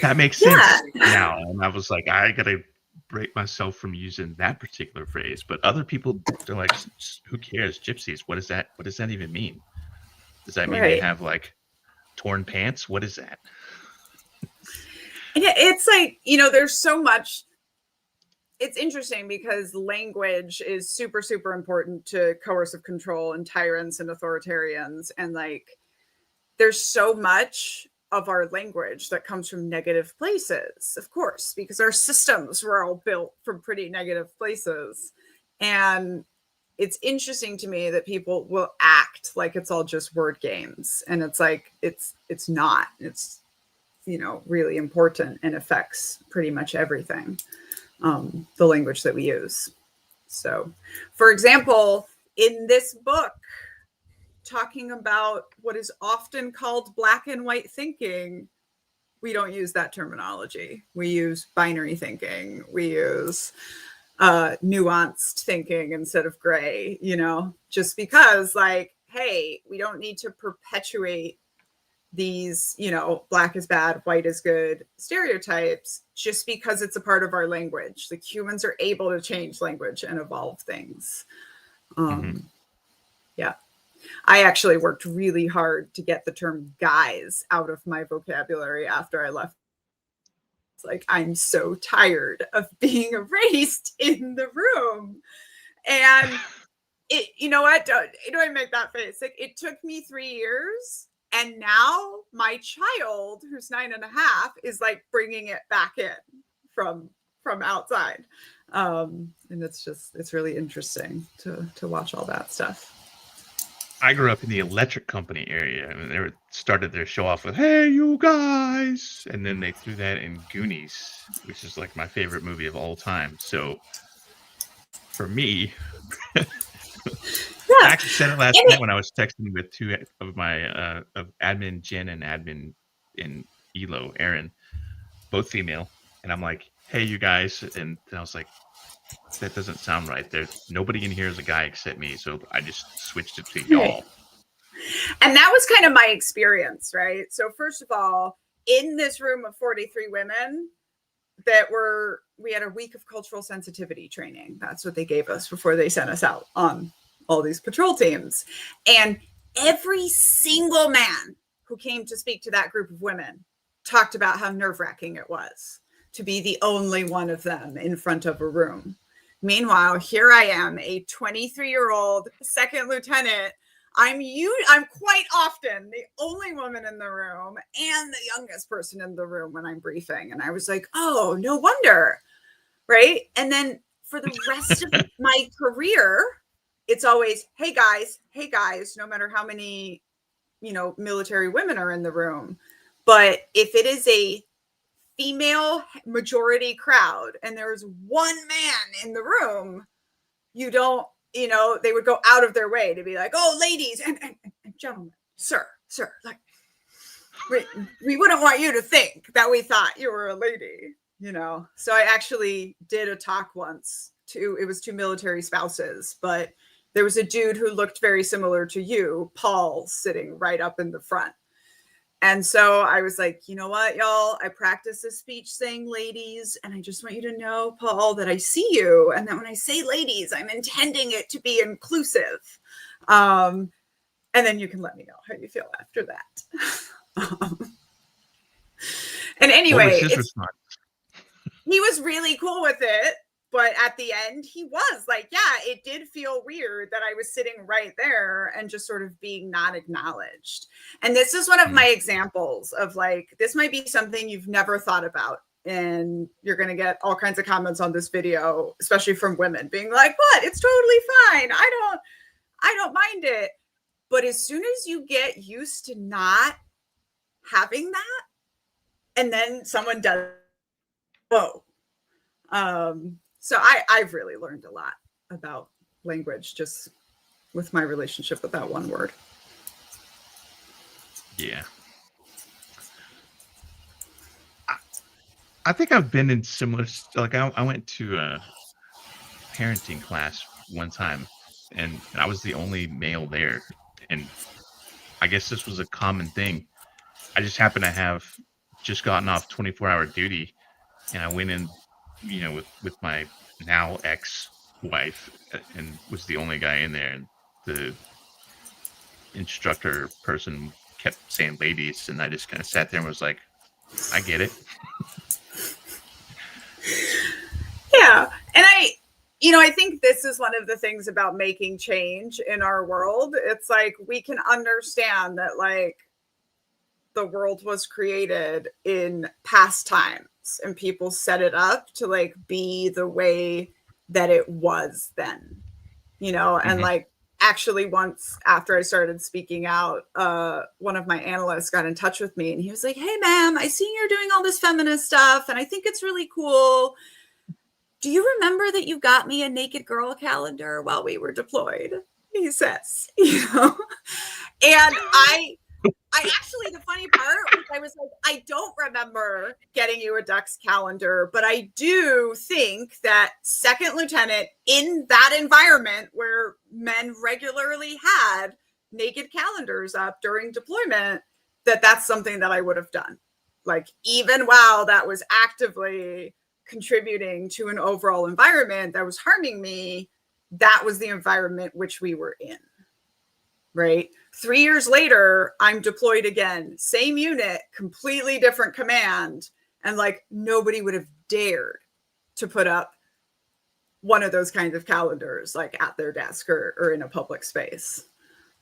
that makes sense now. And I was like, I gotta break myself from using that particular phrase. But other people are like, who cares? Gypsies, what is that? What does that even mean? Does that mean they have like torn pants? What is that? It's like, you know, there's so much. It's interesting because language is super, super important to coercive control and tyrants and authoritarians. And like, there's so much of our language that comes from negative places, of course, because our systems were all built from pretty negative places. And it's interesting to me that people will act like it's all just word games. And it's like, it's not. It's, you know, really important and affects pretty much everything. The language that we use. So, for example, in this book, talking about what is often called black and white thinking, we don't use that terminology. We use binary thinking. We use nuanced thinking instead of gray, you know, just because like, hey, we don't need to perpetuate these, you know, black is bad, white is good stereotypes just because it's a part of our language. Like humans are able to change language and evolve things. Yeah. I actually worked really hard to get the term guys out of my vocabulary after I left. It's like, I'm so tired of being erased in the room. And it, you know what? Don't make that face. Like it took me 3 years. And now my child, who's 9.5, is like bringing it back in from outside. And it's really interesting to watch all that stuff. I grew up in the electric company area, and they started their show off with, hey, you guys. And then they threw that in Goonies, which is like my favorite movie of all time. So for me, I actually said it last night when I was texting with two of my of admin Jen and admin in Elo, Aaron, both female. And I'm like, hey, you guys. And I was like, that doesn't sound right. Nobody in here is a guy except me. So I just switched it to y'all. And that was kind of my experience, right? So first of all, in this room of 43 women we had a week of cultural sensitivity training. That's what they gave us before they sent us out on all these patrol teams. And every single man who came to speak to that group of women talked about how nerve-wracking it was to be the only one of them in front of a room. Meanwhile, here I am, a 23-year-old second lieutenant. I'm quite often the only woman in the room and the youngest person in the room when I'm briefing. And I was like, oh, no wonder, right? And then for the rest of my career, it's always, hey guys, no matter how many, you know, military women are in the room. But if it is a female majority crowd and there's one man in the room, you don't you know, they would go out of their way to be like, oh, ladies and gentlemen, sir, like, we wouldn't want you to think that we thought you were a lady, you know. So I actually did a talk once it was two military spouses, but there was a dude who looked very similar to you, Paul, sitting right up in the front. And so I was like, you know what, y'all, I practice this speech saying ladies, and I just want you to know, Paul, that I see you, and that when I say ladies, I'm intending it to be inclusive. And then you can let me know how you feel after that. And anyway, he was really cool with it. But at the end, he was like, yeah, it did feel weird that I was sitting right there and just sort of being not acknowledged. And this is one of my examples of like, this might be something you've never thought about. And you're going to get all kinds of comments on this video, especially from women being like, what? It's totally fine. I don't mind it. But as soon as you get used to not having that, and then someone does, whoa. So I've really learned a lot about language just with my relationship with that one word. Yeah. I think I've been in similar, like I went to a parenting class one time, and I was the only male there. And I guess this was a common thing. I just happened to have just gotten off 24-hour duty, and I went in, you know, with my now ex-wife, and was the only guy in there. And the instructor person kept saying ladies, and I just kind of sat there and was like, I get it. Yeah. And I think this is one of the things about making change in our world. It's like, we can understand that like the world was created in past times and people set it up to like be the way that it was then, you know. And like, actually once after I started speaking out, one of my analysts got in touch with me and he was like, hey ma'am, I see you're doing all this feminist stuff and I think it's really cool. Do you remember that you got me a naked girl calendar while we were deployed? He says, you know. And I actually, the funny part was I was like, I don't remember getting you a ducks calendar, but I do think that second lieutenant in that environment where men regularly had naked calendars up during deployment, that's something that I would have done. Like, even while that was actively contributing to an overall environment that was harming me, that was the environment which we were in. Right? 3 years later, I'm deployed again, same unit, completely different command. And like, nobody would have dared to put up one of those kinds of calendars, like at their desk or in a public space.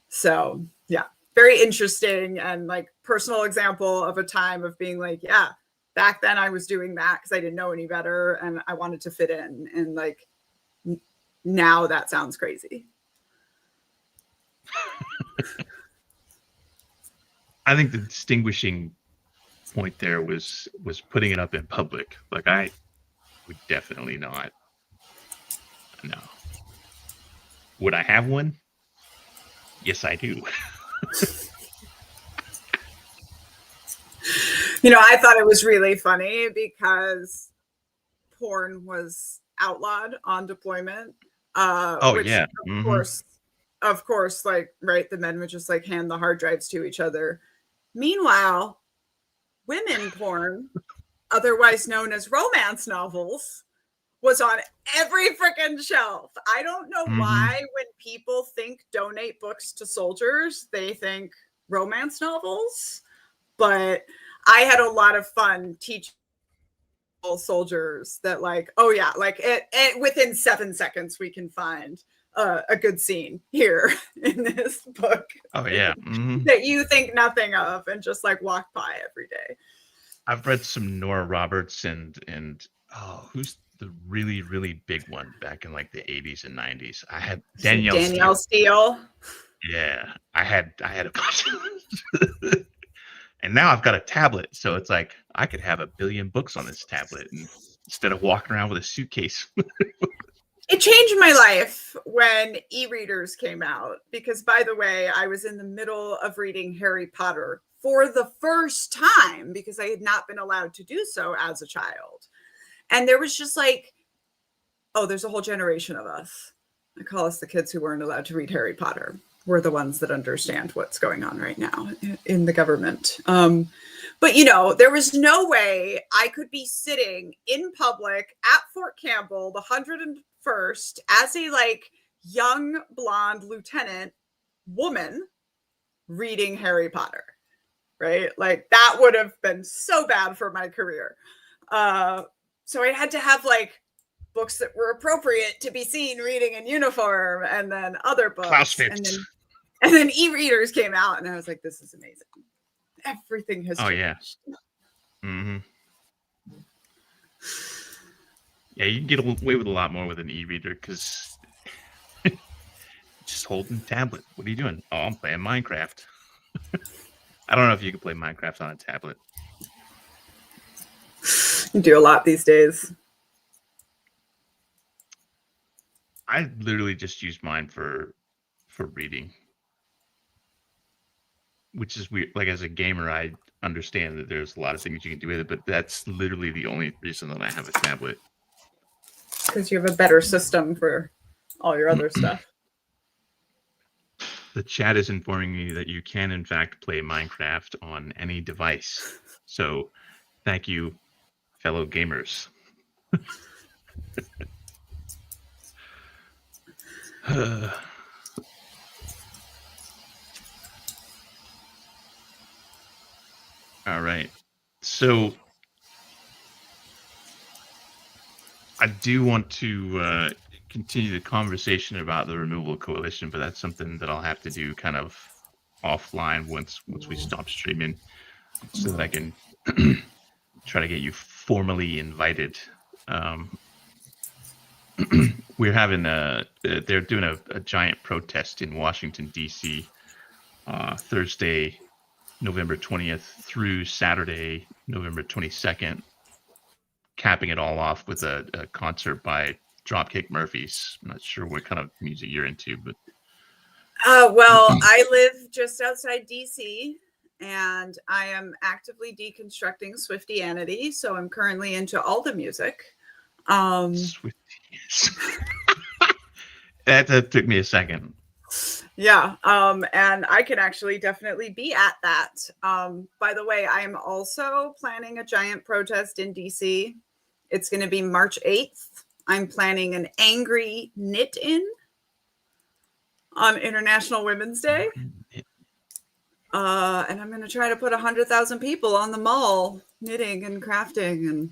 So yeah, very interesting. And like, personal example of a time of being like, yeah, back then I was doing that because I didn't know any better and I wanted to fit in. And like, now that sounds crazy. I think the distinguishing point there was putting it up in public. Like, I would definitely not. No. Would I have one? Yes, I do. You know, I thought it was really funny because porn was outlawed on deployment. Which, yeah. Of course, like, right, the men would just like hand the hard drives to each other. Meanwhile, women porn, otherwise known as romance novels, was on every freaking shelf. I don't know why when people think donate books to soldiers, they think romance novels, but I had a lot of fun teaching soldiers that like, oh yeah, like it within 7 seconds we can find a good scene here in this book. Oh yeah. That you think nothing of and just like walk by every day. I've read some Nora Roberts and who's the really, really big one back in like the 80s and 90s. I had Danielle Steele. Yeah, I had a bunch of and now I've got a tablet, so it's like I could have 1 billion books on this tablet and, instead of walking around with a suitcase. It changed my life when e-readers came out because, by the way, I was in the middle of reading Harry Potter for the first time because I had not been allowed to do so as a child. And there was just like, oh, there's a whole generation of us. I call us the kids who weren't allowed to read Harry Potter. We're the ones that understand what's going on right now in the government. But, you know, there was no way I could be sitting in public at Fort Campbell, the 101st, as a like young blonde lieutenant woman reading Harry Potter, right? Like that would have been so bad for my career. So I had to have like books that were appropriate to be seen reading in uniform, and then other books, and then e-readers came out, and I was like, this is amazing. Everything has changed. Yeah. Mm-hmm. Yeah, you can get away with a lot more with an e-reader because just holding tablet. What are you doing? Oh, I'm playing Minecraft. I don't know if you can play Minecraft on a tablet. You do a lot these days. I literally just use mine for reading, which is weird. Like as a gamer, I understand that there's a lot of things you can do with it, but that's literally the only reason that I have a tablet. Because you have a better system for all your other stuff. The chat is informing me that you can, in fact, play Minecraft on any device. So thank you, fellow gamers. All right. So I do want to continue the conversation about the Removal Coalition, but that's something that I'll have to do kind of offline once we stop streaming, so that I can try to get you formally invited. We're having they're doing a giant protest in Washington, D.C. Thursday, November 20th through Saturday, November 22nd, capping it all off with a concert by Dropkick Murphys. I'm not sure what kind of music you're into, but well, I live just outside DC, and I am actively deconstructing Swiftianity, so I'm currently into all the music. Swifties. that took me a second. Yeah, and I can actually definitely be at that. By the way, I am also planning a giant protest in DC. It's going to be March 8th. I'm planning an angry knit-in on International Women's Day. And I'm going to try to put 100,000 people on the mall knitting and crafting and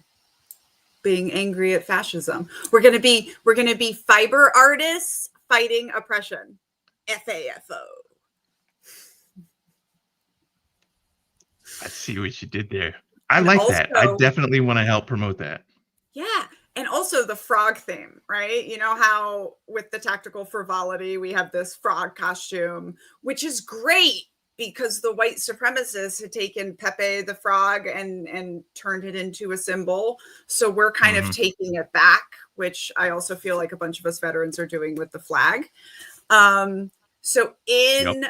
being angry at fascism. We're going to be fiber artists fighting oppression. FAFO. I see what you did there. I like that. I definitely want to help promote that. Yeah. And also the frog theme, right? You know how with the tactical frivolity, we have this frog costume, which is great because the white supremacists had taken Pepe the frog and turned it into a symbol. So we're kind of taking it back, which I also feel like a bunch of us veterans are doing with the flag. So in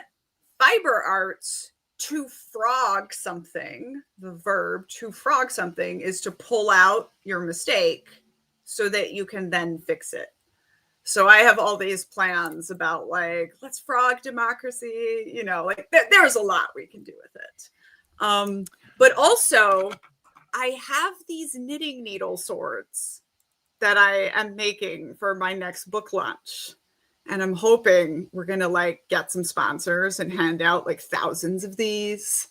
fiber arts, to frog something, the verb to frog something is to pull out your mistake so that you can then fix it. So I have all these plans about like, let's frog democracy, you know, like there's a lot we can do with it. But also I have these knitting needle swords that I am making for my next book launch. And I'm hoping we're going to like get some sponsors and hand out like thousands of these.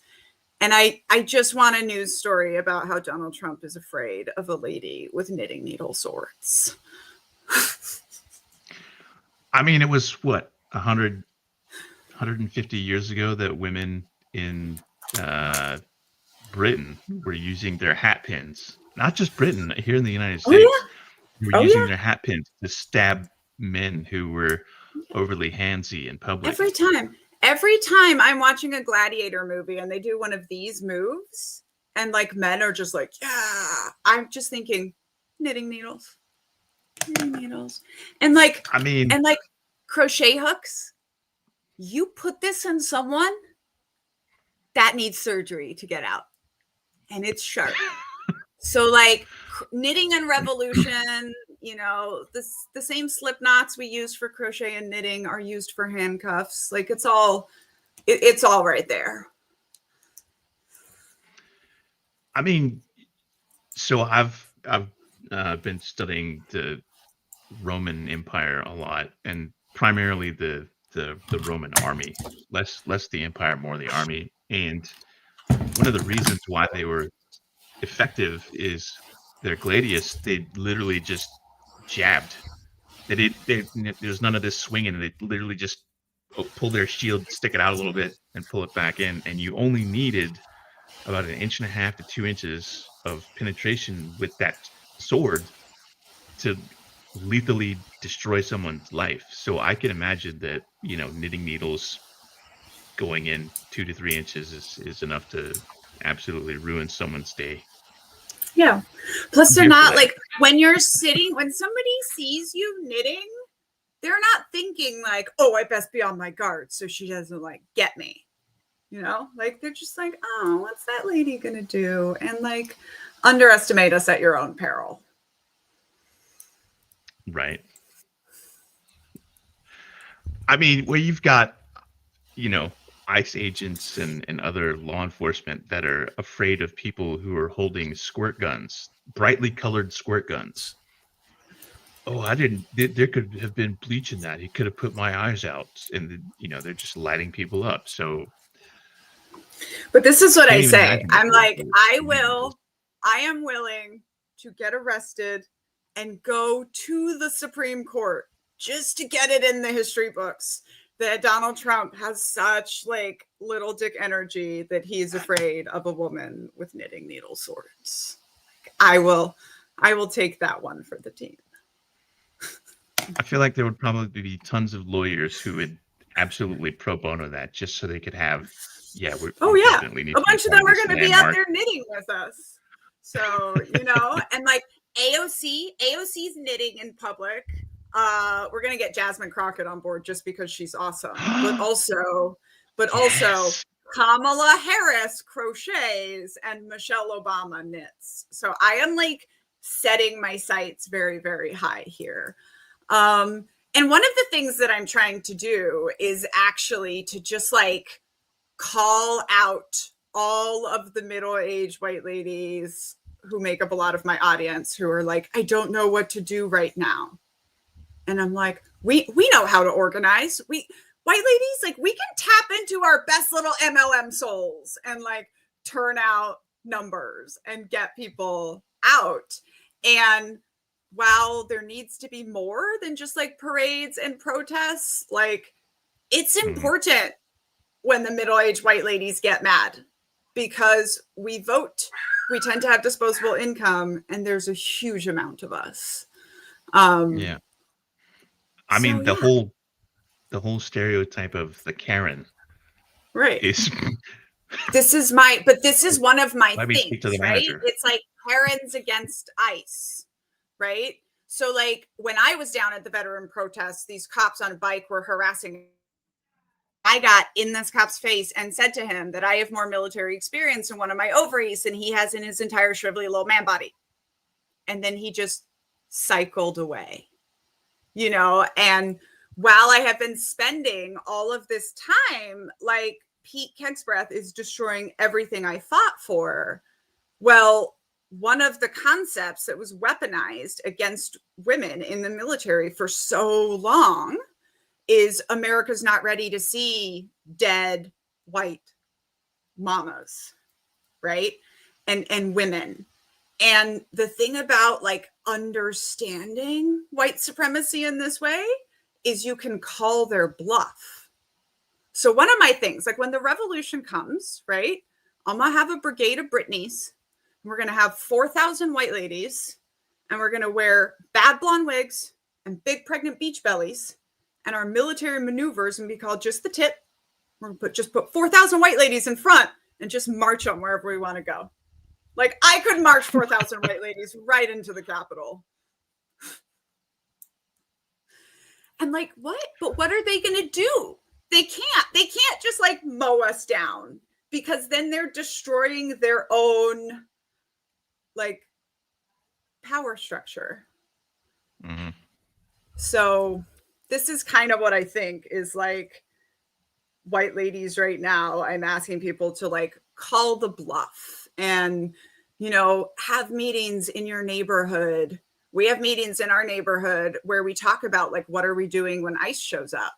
And I just want a news story about how Donald Trump is afraid of a lady with knitting needle swords. I mean, it was what, 150 years ago that women in Britain were using their hat pins. Not just Britain, here in the United States. Were using their hat pins to stab men who were overly handsy in public. Every time I'm watching a gladiator movie and they do one of these moves and like men are just like, yeah, I'm just thinking knitting needles. Knitting needles. And like, I mean, and like crochet hooks. You put this in someone that needs surgery to get out, and it's sharp. So like knitting and revolution, you know, the same slip knots we use for crochet and knitting are used for handcuffs. Like it's all right there. I mean, so I've been studying the Roman Empire a lot, and primarily the Roman army, less the empire, more the army. And one of the reasons why they were effective is their gladius. They literally just jabbed. There's none of this swinging. They literally just pull their shield, stick it out a little bit, and pull it back in. And you only needed about 1.5 to 2 inches of penetration with that sword to lethally destroy someone's life. So I can imagine that, you know, knitting needles going in 2 to 3 inches is enough to absolutely ruin someone's day. Yeah. Plus they're not like when somebody sees you knitting, they're not thinking like, oh, I best be on my guard so she doesn't like get me. You know, like they're just like, oh, what's that lady gonna do? And like underestimate us at your own peril. Right. I mean, where you've got, you know, ICE agents and other law enforcement that are afraid of people who are holding squirt guns, brightly colored squirt guns. Oh, there could have been bleach in that. He could have put my eyes out. And, you know, they're just lighting people up. So. But this is what I say. I'm like, I am willing to get arrested and go to the Supreme Court just to get it in the history books that Donald Trump has such like little dick energy that he's afraid of a woman with knitting needle swords. I will take that one for the team. I feel like there would probably be tons of lawyers who would absolutely pro bono that just so they could have, we definitely need a bunch of them are going to be out there knitting with us. So, you know, and like AOC's knitting in public. We're going to get Jasmine Crockett on board just because she's awesome, but also Kamala Harris crochets and Michelle Obama knits. So I am like setting my sights very, very high here. And one of the things that I'm trying to do is actually to just like call out all of the middle-aged white ladies who make up a lot of my audience who are like, I don't know what to do right now. And I'm like, we know how to organize. White ladies, like we can tap into our best little MLM souls and like turn out numbers and get people out. And while there needs to be more than just like parades and protests, like it's important when the middle-aged white ladies get mad because we vote. We tend to have disposable income and there's a huge amount of us. I mean, the whole stereotype of the Karen, right? Is this is one of my things, right? It's like Karens against ICE, right? So, like when I was down at the veteran protests, these cops on a bike were harassing. I got in this cop's face and said to him that I have more military experience in one of my ovaries than he has in his entire shrivelly little man body, and then he just cycled away. You know, and while I have been spending all of this time, like Pete Kegsbreath is destroying everything I fought for. Well, one of the concepts that was weaponized against women in the military for so long is America's not ready to see dead white mamas, right? And women. And the thing about like understanding white supremacy in this way is you can call their bluff. So one of my things, like when the revolution comes, right, I'm going to have a brigade of Britneys. We're going to have 4,000 white ladies and we're going to wear bad blonde wigs and big pregnant beach bellies. And our military maneuvers and be called just the tip. We're going to put 4,000 white ladies in front and just march them wherever we want to go. Like I could march 4,000 white ladies right into the Capitol. And like, what? But what are they going to do? They can't just like mow us down, because then they're destroying their own like power structure. Mm-hmm. So this is kind of what I think is like white ladies right now. I'm asking people to like call the bluff and, you know, have meetings in your neighborhood. We have meetings in our neighborhood where we talk about like, what are we doing when ICE shows up?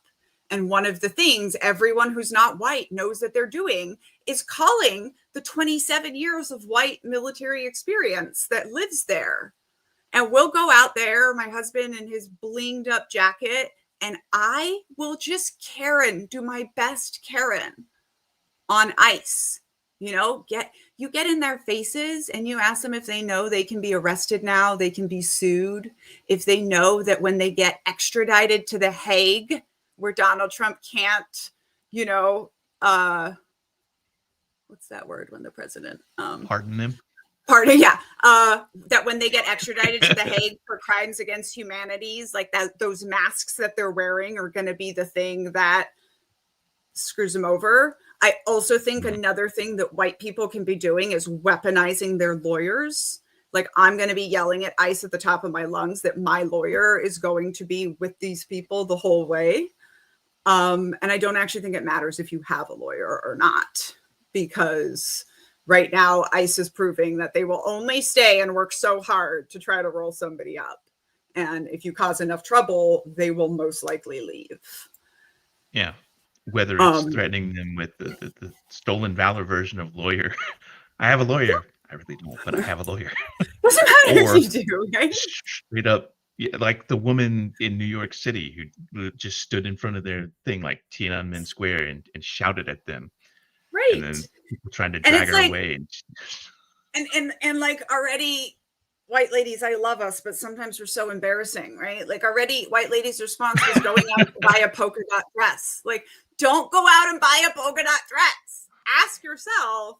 And one of the things everyone who's not white knows that they're doing is calling the 27 years of white military experience that lives there. And we'll go out there, my husband in his blinged up jacket, and I will just Karen, do my best Karen on ICE. You know, get in their faces and you ask them if they know they can be arrested now, they can be sued, if they know that when they get extradited to The Hague, where Donald Trump can't, you know, what's that word when the president Pardon them. yeah, that when they get extradited to The Hague for crimes against humanities, like that, those masks that they're wearing are going to be the thing that screws them over. I also think another thing that white people can be doing is weaponizing their lawyers. Like, I'm going to be yelling at ICE at the top of my lungs that my lawyer is going to be with these people the whole way. And I don't actually think it matters if you have a lawyer or not, because right now ICE is proving that they will only stay and work so hard to try to roll somebody up. And if you cause enough trouble, they will most likely leave. Yeah. Whether it's threatening them with the stolen valor version of lawyer. I have a lawyer. I really don't, but I have a lawyer. Doesn't matter if you do, right? Straight up, yeah, like the woman in New York City who just stood in front of their thing, like Tiananmen Square, and shouted at them. Right. And then people trying to drag her like, away. And like, already, white ladies, I love us, but sometimes we're so embarrassing, right? Like, already white ladies' response was going out to buy a polka dot dress. Like, don't go out and buy a polka dot dress. Ask yourself,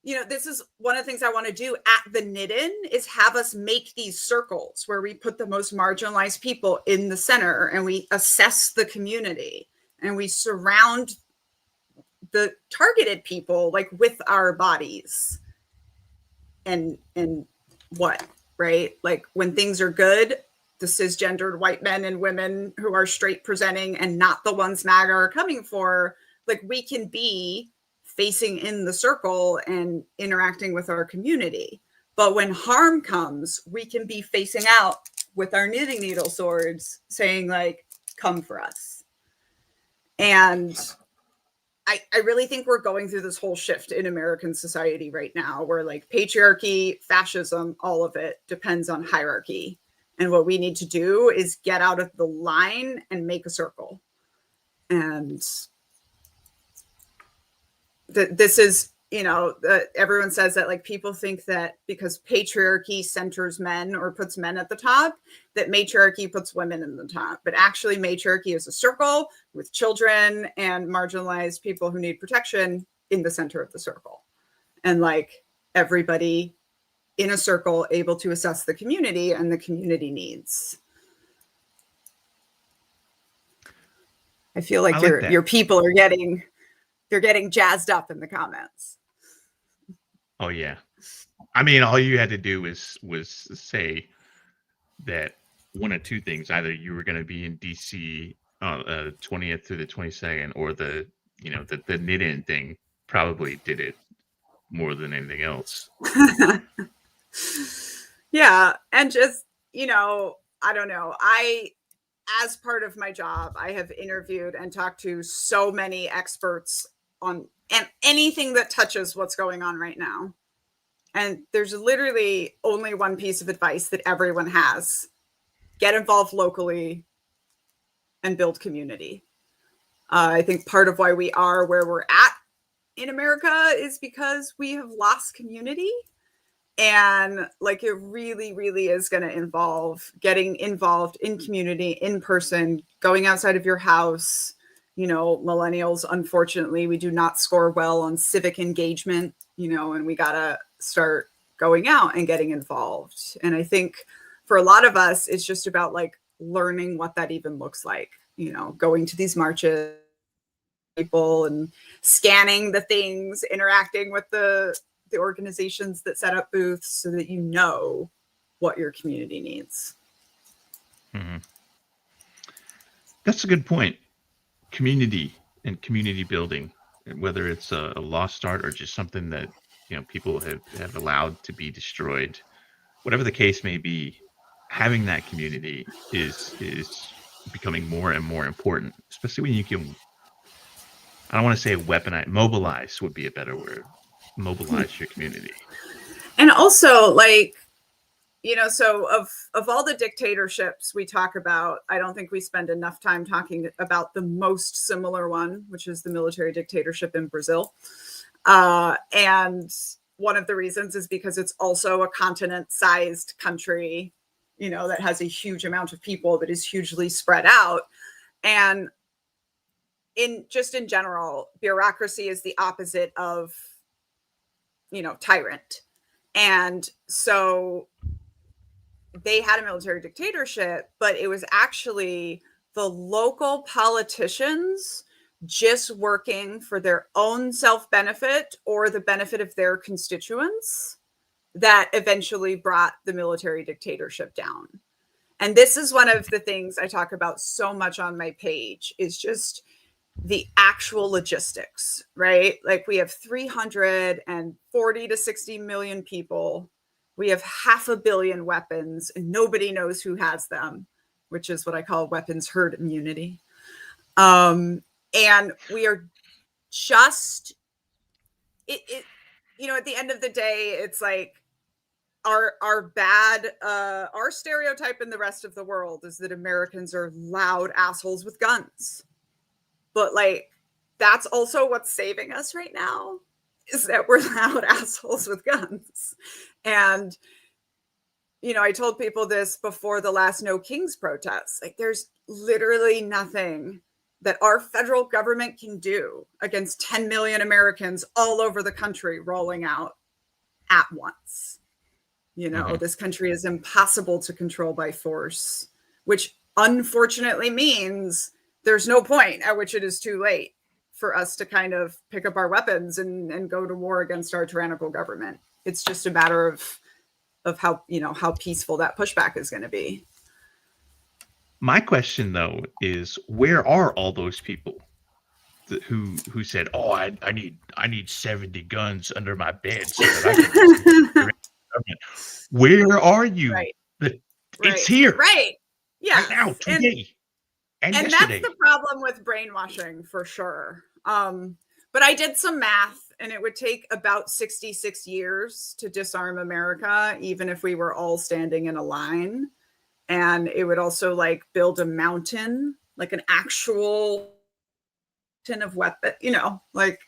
you know, this is one of the things I want to do at the Knit-In, is have us make these circles where we put the most marginalized people in the center and we assess the community and we surround the targeted people like with our bodies. And what, right? Like, when things are good, the cisgendered white men and women who are straight presenting and not the ones MAGA are coming for, like, we can be facing in the circle and interacting with our community. But when harm comes, we can be facing out with our knitting needle swords saying like, come for us. And I really think we're going through this whole shift in American society right now, where like patriarchy, fascism, all of it depends on hierarchy. And what we need to do is get out of the line and make a circle. And this is, you know, everyone says that like people think that because patriarchy centers men or puts men at the top, that matriarchy puts women in the top. But actually, matriarchy is a circle with children and marginalized people who need protection in the center of the circle. And like, everybody in a circle able to assess the community and the community needs. I feel like your people are getting jazzed up in the comments. Oh yeah. I mean, all you had to do was say that one of two things: either you were going to be in DC 20th through the 22nd, or the Knit-In thing probably did it more than anything else. Yeah, and just, you know, I don't know. As part of my job, I have interviewed and talked to so many experts on and anything that touches what's going on right now. And there's literally only one piece of advice that everyone has: get involved locally and build community. I think part of why we are where we're at in America is because we have lost community. And like, it really, really is going to involve getting involved in community, in person, going outside of your house. You know, millennials, unfortunately, we do not score well on civic engagement, you know, and we got to start going out and getting involved. And I think for a lot of us, it's just about like learning what that even looks like, you know, going to these marches, people, and scanning the things, interacting with the organizations that set up booths so that you know what your community needs. Mm-hmm. That's a good point. Community and community building, whether it's a lost art or just something that, you know, people have allowed to be destroyed, whatever the case may be, having that community is becoming more and more important, especially when you can, I don't want to say weaponize, mobilize would be a better word. Mobilize your community. And also, like, you know, so of all the dictatorships we talk about, I don't think we spend enough time talking about the most similar one, which is the military dictatorship in Brazil. And one of the reasons is because it's also a continent-sized country, you know, that has a huge amount of people that is hugely spread out. And in general, bureaucracy is the opposite of, you know, tyrant. And so they had a military dictatorship, but it was actually the local politicians just working for their own self-benefit or the benefit of their constituents that eventually brought the military dictatorship down. And this is one of the things I talk about so much on my page, is just the actual logistics, right? Like, we have 340 to 60 million people. We have 500 million weapons, and nobody knows who has them, which is what I call weapons herd immunity. And we are just, you know, at the end of the day, it's like our stereotype in the rest of the world is that Americans are loud assholes with guns. But like, that's also what's saving us right now, is that we're loud assholes with guns. And, you know, I told people this before the last No Kings protests. Like, there's literally nothing that our federal government can do against 10 million Americans all over the country rolling out at once. You know, this country is impossible to control by force, which unfortunately means there's no point at which it is too late for us to kind of pick up our weapons and go to war against our tyrannical government. It's just a matter of how, you know, how peaceful that pushback is going to be. My question, though, is where are all those people who said, "Oh, I need 70 guns under my bed so that I can." Where are you? Right. It's here, right? Yeah, right now, today, and that's yesterday. the problem with brainwashing, for sure. But I did some math, and it would take about 66 years to disarm America, even if we were all standing in a line. And it would also like build a mountain, like an actual mountain of weapon, you know, like,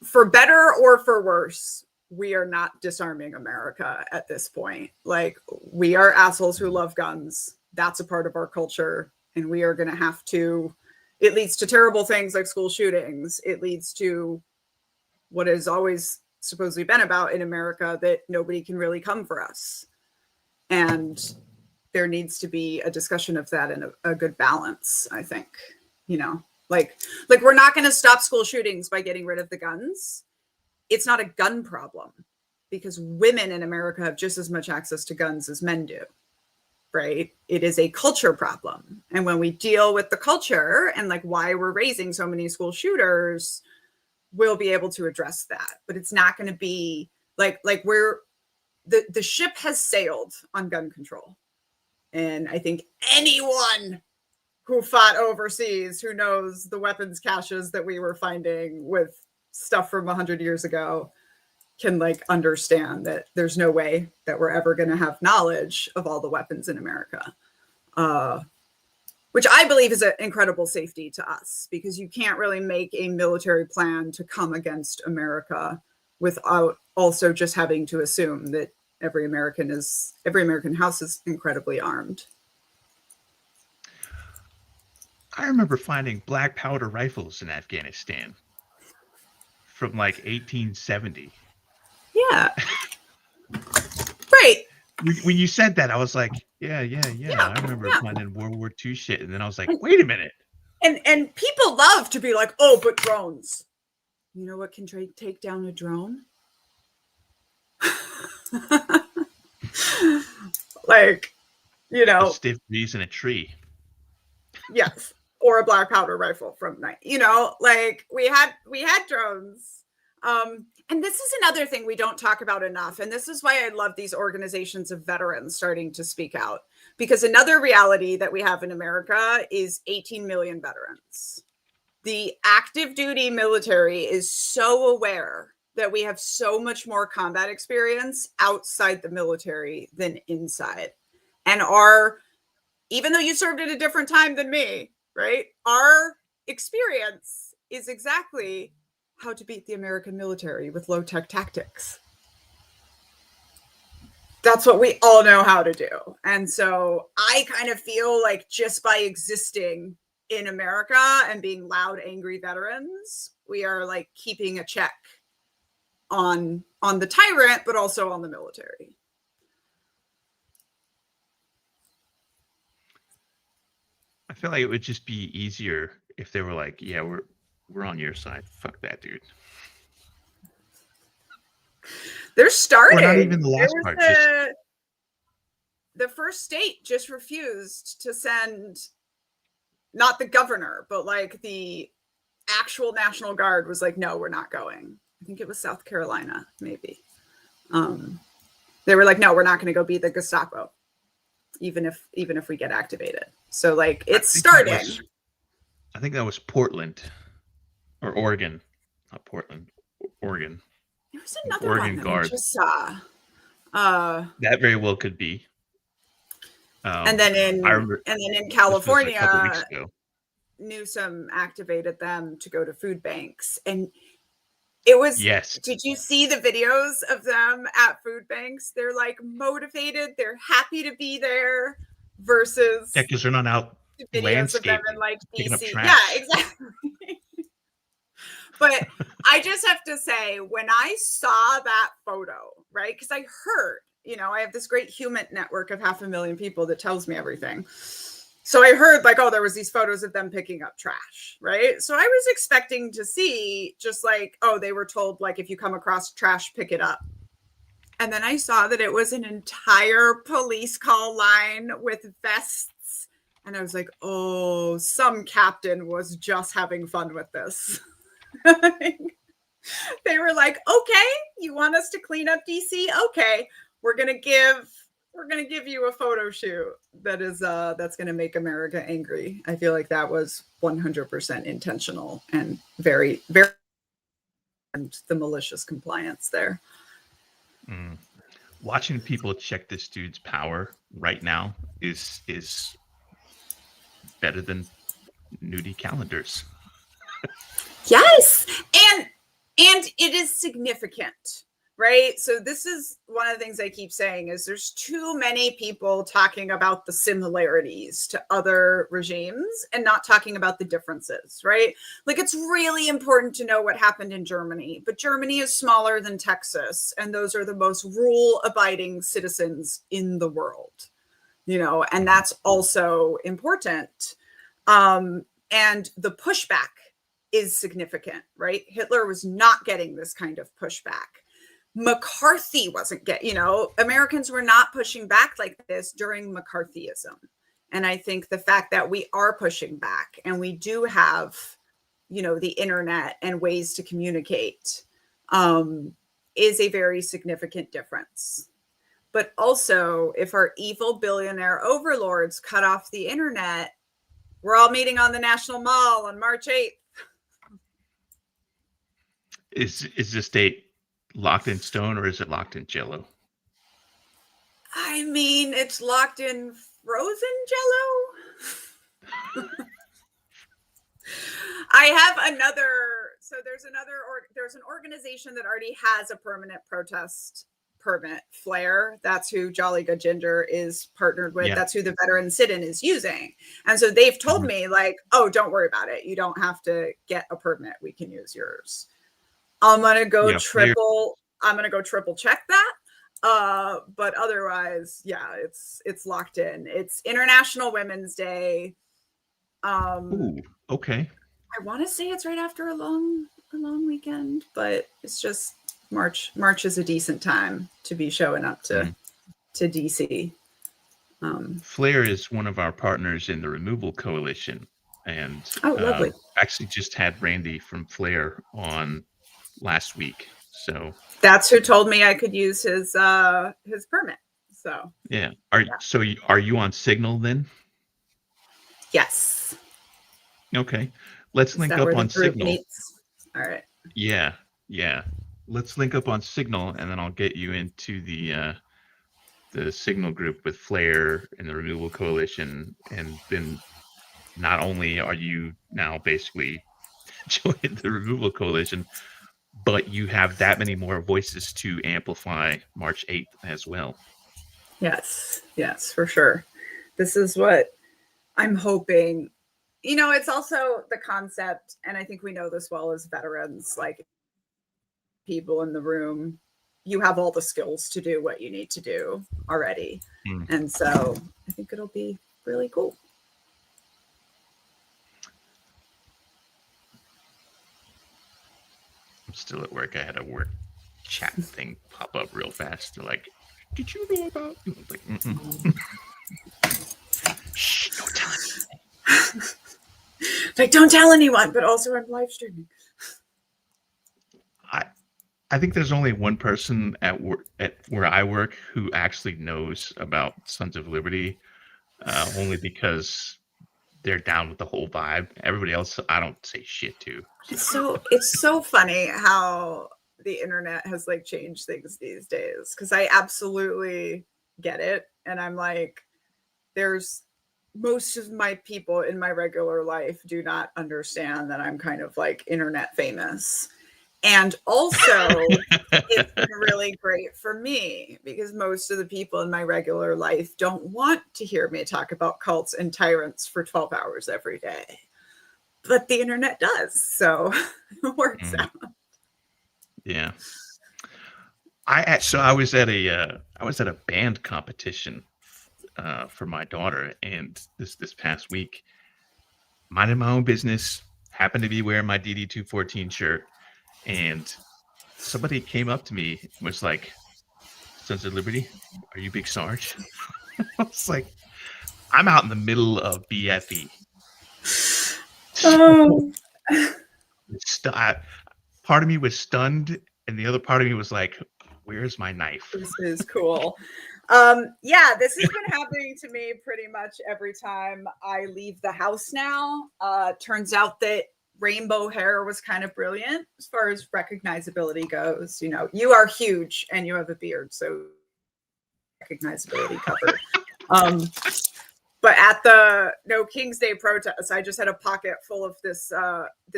for better or for worse, we are not disarming America at this point. Like, we are assholes who love guns. That's a part of our culture. And we are going to have to, it leads to terrible things like school shootings. It leads to what has always supposedly been about in America, that nobody can really come for us. And there needs to be a discussion of that in a good balance, I think. You know, like we're not going to stop school shootings by getting rid of the guns. It's not a gun problem, because women in America have just as much access to guns as men do, right? It is a culture problem. And when we deal with the culture and like why we're raising so many school shooters, we'll be able to address that. But it's not going to be like we're, the ship has sailed on gun control. And I think anyone who fought overseas, who knows the weapons caches that we were finding with stuff from 100 years ago, can like understand that there's no way that we're ever going to have knowledge of all the weapons in America, which I believe is an incredible safety to us, because you can't really make a military plan to come against America without also just having to assume that every American house is incredibly armed. I remember finding black powder rifles in Afghanistan from like 1870. Yeah. Right. when you said that, I was like, yeah, Yeah, I remember yeah. finding World War II shit, and then I was like, wait a minute. And people love to be like, oh, but drones. You know what can take down a drone? Like, you A know, stiff breeze in a tree. yes, or a black powder rifle from night. You know, like we had drones. And this is another thing we don't talk about enough. And this is why I love these organizations of veterans starting to speak out. Because another reality that we have in America is 18 million veterans. The active duty military is so aware that we have so much more combat experience outside the military than inside. And even though you served at a different time than me, right? Our experience is exactly how to beat the American military with low-tech tactics. That's what we all know how to do. And so I kind of feel like just by existing in America and being loud, angry veterans, we are like keeping a check on the tyrant, but also on the military. I feel like it would just be easier if they were like, yeah, we're on your side. Fuck that, dude. They're starting. Or not even the last part. The first state just refused to send, not the governor, but like the actual National Guard was like, no, we're not going. I think it was South Carolina, maybe. They were like, no, we're not going to go be the Gestapo, even if we get activated. So like it's starting. I think that was Portland or Oregon, not Portland, Oregon. There was another Oregon one Guard. I just saw. That very well could be. And then in California, Newsom activated them to go to food banks, and it was, yes. Did you see the videos of them at food banks? They're like motivated, they're happy to be there, versus because they're not out videos of them in like DC. Yeah, exactly. But I just have to say, when I saw that photo, right? Because I heard, I have this great human network of 500,000 people that tells me everything. So I heard like, oh, there was these photos of them picking up trash, right? So I was expecting to see just like, oh, they were told like, if you come across trash, pick it up. And then I saw that it was an entire police call line with vests. And I was like, oh, some captain was just having fun with this. They were like, okay, you want us to clean up DC? Okay, we're gonna give you a photo shoot that is that's gonna make America angry. I feel like that was 100% intentional and very, very, and the malicious compliance there. Watching people check this dude's power right now is better than nudie calendars. Yes, and it is significant, right? So this is one of the things I keep saying is there's too many people talking about the similarities to other regimes and not talking about the differences, right? Like it's really important to know what happened in Germany, but Germany is smaller than Texas, and those are the most rule-abiding citizens in the world, and that's also important. And the pushback is significant, right? Hitler was not getting this kind of pushback. McCarthy wasn't Americans were not pushing back like this during McCarthyism. And I think the fact that we are pushing back and we do have, the internet and ways to communicate is a very significant difference. But also, if our evil billionaire overlords cut off the internet, we're all meeting on the National Mall on March 8th. Is this date locked in stone or is it locked in Jello? I mean, it's locked in frozen Jello. I have another. So there's an organization that already has a permanent protest permit, Flare. That's who Jolly Good Ginger is partnered with. Yeah. That's who the veteran sit-in is using. And so they've told me like, oh, don't worry about it. You don't have to get a permit. We can use yours. I'm going to go triple check that. But otherwise, yeah, it's locked in. It's International Women's Day. Ooh, okay. I want to say it's right after a long weekend, but it's just March. March is a decent time to be showing up to DC. Flair is one of our partners in the Removal Coalition, and Oh, lovely. actually just had Randy from Flair on last week. So that's who told me I could use his permit. So yeah, are you on Signal then? Yes. Okay, let's Is link that up where the on group Signal. meets? All right. Yeah, let's link up on Signal, and then I'll get you into the Signal group with Flair and the Removal Coalition, and then not only are you now basically joined the Removal Coalition, but you have that many more voices to amplify March 8th as well. Yes, for sure. This is what I'm hoping. You know, it's also the concept, and I think we know this well as veterans, like people in the room, you have all the skills to do what you need to do already. And so I think it'll be really cool. I'm still at work. I had a work chat thing pop up real fast. They're like, did you know about? I was like, shh, don't tell anyone. Like, don't tell anyone, but also I'm live streaming. I think there's only one person at where I work who actually knows about Sons of Liberty, only because they're down with the whole vibe. Everybody else, I don't say shit to. So it's so funny how the internet has like changed things these days, because I absolutely get it. And I'm like, there's most of my people in my regular life do not understand that I'm kind of like internet famous. And also, it's been really great for me because most of the people in my regular life don't want to hear me talk about cults and tyrants for 12 hours every day. But the internet does. So it works out. Yeah. I was at a band competition for my daughter, and this past week, minding my own business, happened to be wearing my DD214 shirt, and somebody came up to me and was like, Sons of Liberty, are you Big Sarge? I was like, I'm out in the middle of BFE. Oh. Part of me was stunned, and the other part of me was like, where's my knife? This is cool. Yeah, this has been happening to me pretty much every time I leave the house now. Turns out that rainbow hair was kind of brilliant as far as recognizability goes. You know, you are huge and you have a beard, so recognizability covered. But at the No King's Day protest, I just had a pocket full of this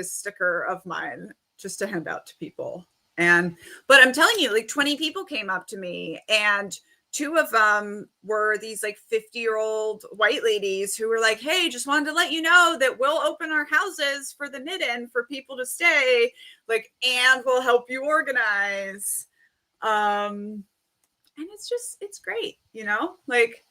sticker of mine just to hand out to people. But I'm telling you, like 20 people came up to me, and 2 of them were these like 50-year-old white ladies who were like, hey, just wanted to let you know that we'll open our houses for the knit-in for people to stay, like, and we'll help you organize. And it's great, you know, like,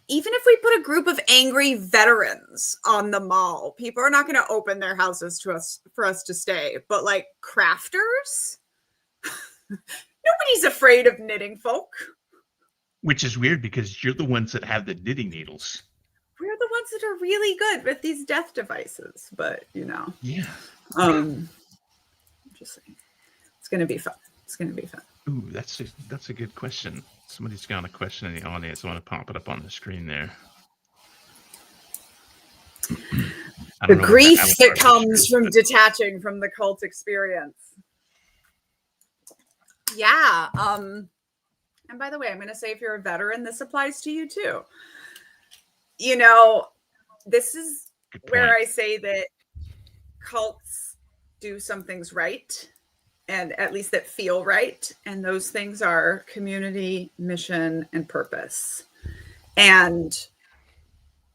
even if we put a group of angry veterans on the mall, people are not going to open their houses to us for us to stay. But like crafters, nobody's afraid of knitting folk. Which is weird because you're the ones that have the knitting needles. We're the ones that are really good with these death devices, but you know. Yeah. Just saying. It's gonna be fun. It's gonna be fun. Ooh, that's a good question. Somebody's got a question in the audience. I want to pop it up on the screen there. The grief that comes from detaching from the cult experience. Yeah. And by the way, I'm going to say, if you're a veteran, this applies to you too. You know, this is where I say that cults do some things right, and at least that feel right. And those things are community, mission, and purpose. And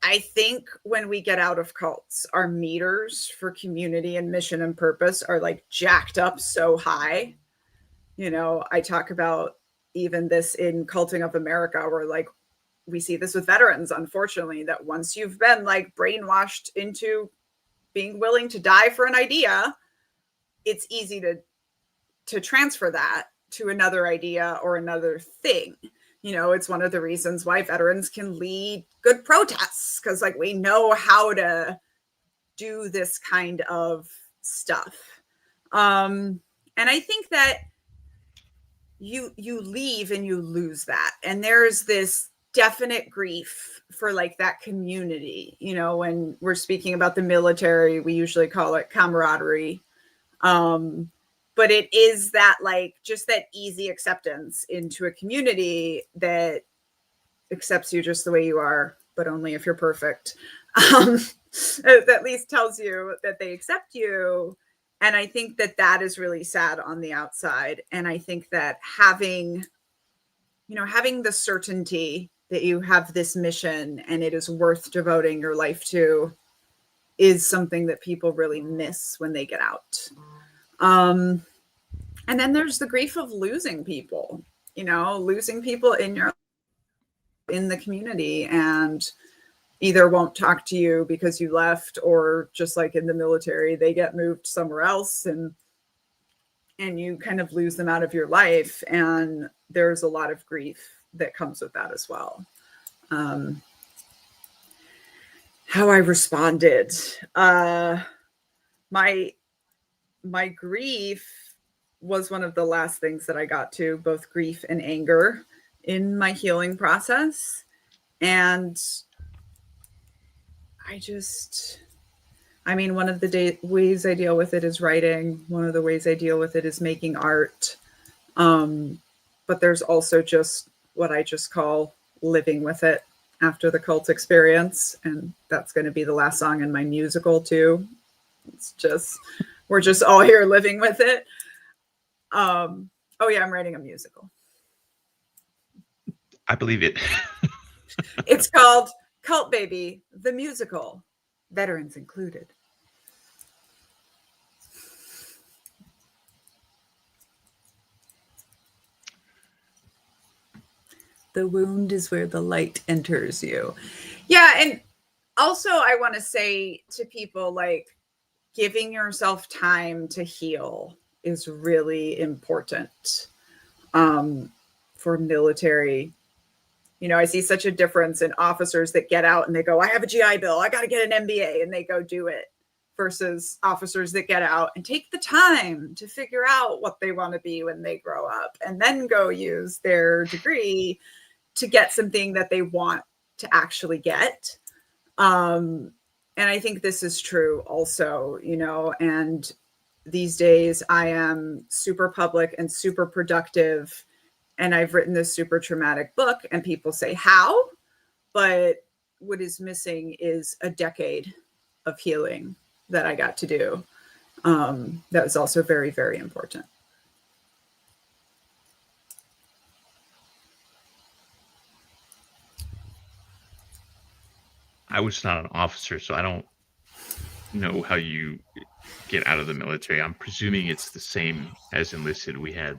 I think when we get out of cults, our meters for community and mission and purpose are like jacked up so high. You know, I talk about even this in Culting of America, where like we see this with veterans, unfortunately, that once you've been like brainwashed into being willing to die for an idea, it's easy to transfer that to another idea or another thing. You know, it's one of the reasons why veterans can lead good protests, because like we know how to do this kind of stuff. And I think that you leave and you lose that. And there's this definite grief for like that community. You know, when we're speaking about the military, we usually call it camaraderie. But it is that like just that easy acceptance into a community that accepts you just the way you are, but only if you're perfect. That at least tells you that they accept you. And I think that that is really sad on the outside. And I think that having the certainty that you have this mission and it is worth devoting your life to is something that people really miss when they get out. And then there's the grief of losing people, losing people in the community, and either won't talk to you because you left, or just like in the military, they get moved somewhere else and you kind of lose them out of your life. And there's a lot of grief that comes with that as well. How I responded, my grief was one of the last things that I got to, both grief and anger, in my healing process. And one of the ways I deal with it is writing. One of the ways I deal with it is making art. But there's also just what I just call living with it after the cult experience. And that's going to be the last song in my musical too. It's just, we're just all here living with it. Oh yeah, I'm writing a musical. I believe it. It's called Cult Baby, the Musical, veterans included. The wound is where the light enters you. Yeah, and also I want to say to people, like, giving yourself time to heal is really important for military. I see such a difference in officers that get out and they go, I have a GI Bill, I got to get an MBA, and they go do it, versus officers that get out and take the time to figure out what they want to be when they grow up, and then go use their degree to get something that they want to actually get. And I think this is true also, and these days I am super public and super productive. And I've written this super traumatic book, and people say, how? But what is missing is a decade of healing that I got to do. That was also very, very important. I was not an officer, so I don't know how you get out of the military. I'm presuming it's the same as enlisted. We had,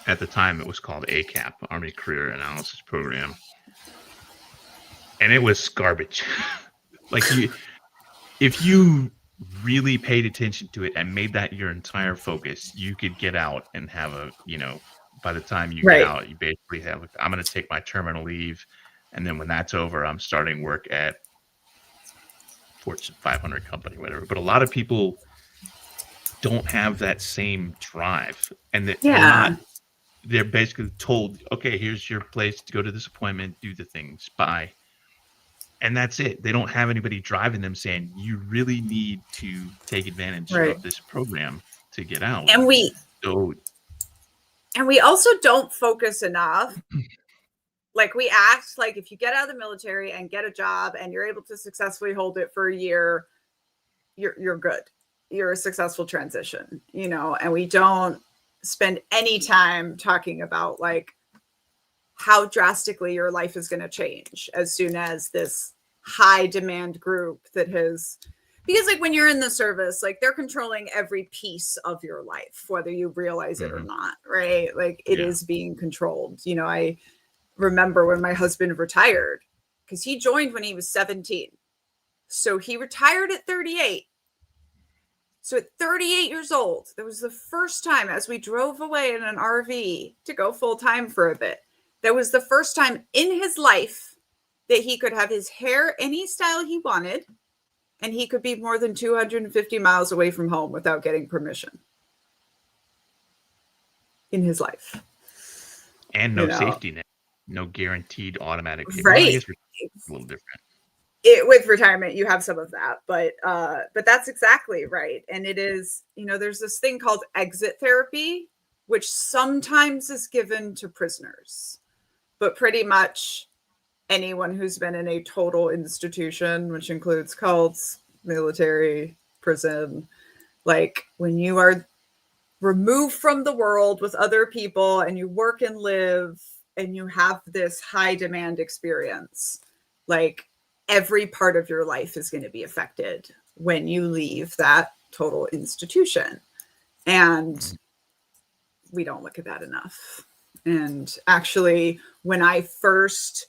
at the time, it was called ACAP, Army Career Analysis Program. And it was garbage. Like, if you really paid attention to it and made that your entire focus, you could get out and have by the time you get out, you basically have, I'm going to take my terminal leave. And then when that's over, I'm starting work at Fortune 500 company, whatever. But a lot of people don't have that same drive. And they're basically told, okay, here's your place to go to this appointment, do the things, bye. And that's it. They don't have anybody driving them saying, you really need to take advantage of this program to get out. And we also don't focus enough. Like, we act like if you get out of the military and get a job and you're able to successfully hold it for a year, you're good. You're a successful transition, and we don't spend any time talking about like how drastically your life is going to change as soon as this high demand group that has, because like when you're in the service, like they're controlling every piece of your life, whether you realize it or not, right? Like it is being controlled. You know, I remember when my husband retired, because he joined when he was 17. So he retired at 38. So at 38 years old, that was the first time, as we drove away in an RV to go full time for a bit, that was the first time in his life that he could have his hair any style he wanted, and he could be more than 250 miles away from home without getting permission in his life. And no safety net, no guaranteed automatic. Right. Well, I guess it's a little different. With retirement, you have some of that, but that's exactly right. And it is, you know, there's this thing called exit therapy, which sometimes is given to prisoners, but pretty much anyone who's been in a total institution, which includes cults, military, prison, like when you are removed from the world with other people and you work and live and you have this high demand experience, like every part of your life is going to be affected when you leave that total institution. And we don't look at that enough. And actually, when I first,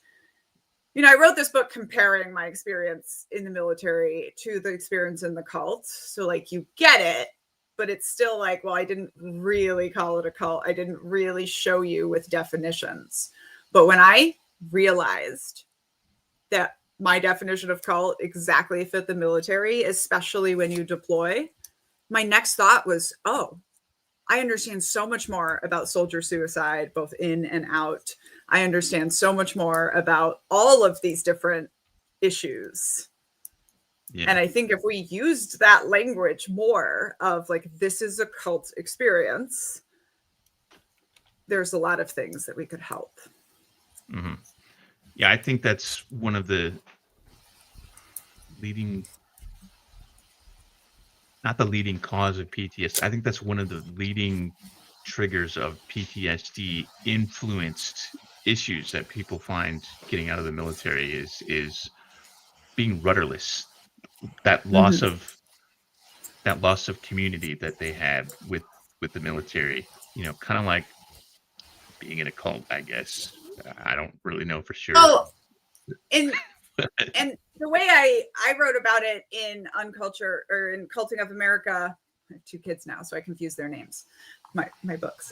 you know, I wrote this book comparing my experience in the military to the experience in the cult. So like you get it, but it's still like, well, I didn't really call it a cult. I didn't really show you with definitions. But when I realized that my definition of cult exactly fit the military, especially when you deploy, my next thought was, oh, I understand so much more about soldier suicide, both in and out. I understand so much more about all of these different issues. Yeah. And I think if we used that language more of like, this is a cult experience, there's a lot of things that we could help. Mm-hmm. Yeah, I think that's one of the leading, not the leading cause of PTSD. I think that's one of the leading triggers of PTSD influenced issues that people find getting out of the military is being rudderless. That loss of community that they had with the military, you know, kind of like being in a cult, I guess. I don't really know for sure. Oh, and the way I wrote about it in Unculture or in Culting of America, I have 2 kids now, so I confuse their names, my books.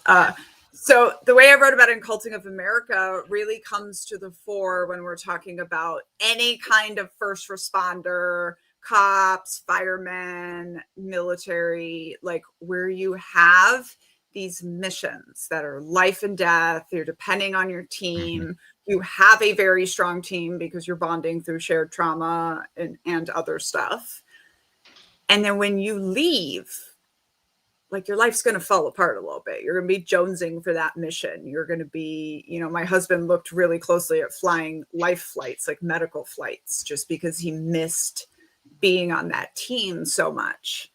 So the way I wrote about it in Culting of America really comes to the fore when we're talking about any kind of first responder, cops, firemen, military, like where you have these missions that are life and death. You're depending on your team. You have a very strong team because you're bonding through shared trauma and other stuff. And then when you leave, like your life's going to fall apart a little bit. You're going to be jonesing for that mission. You're going to be, you know, my husband looked really closely at flying life flights, like medical flights, just because he missed being on that team so much.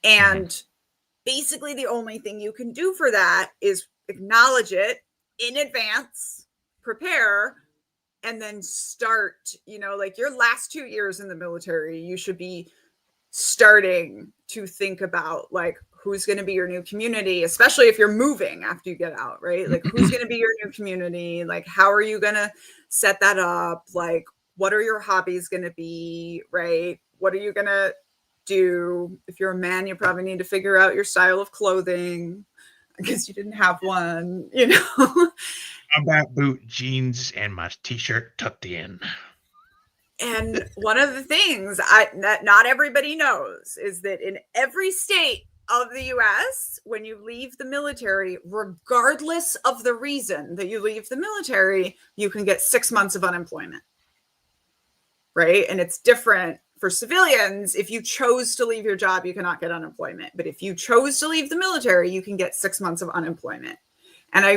And basically the only thing you can do for that is acknowledge it in advance, prepare, and then start, you know, like your last 2 years in the military, you should be starting to think about like who's going to be your new community, especially if you're moving after you get out, right? Like who's going to be your new community? Like how are you going to set that up? Like what are your hobbies going to be, right? What are you going to do? If you're a man, you probably need to figure out your style of clothing because you didn't have one, you know. Combat boot, jeans, and my t-shirt tucked in. And one of the things that not everybody knows is that in every state of the US, when you leave the military, regardless of the reason that you leave the military, you can get 6 months of unemployment. Right? And it's different for civilians. If you chose to leave your job, you cannot get unemployment. But if you chose to leave the military, you can get 6 months of unemployment. And I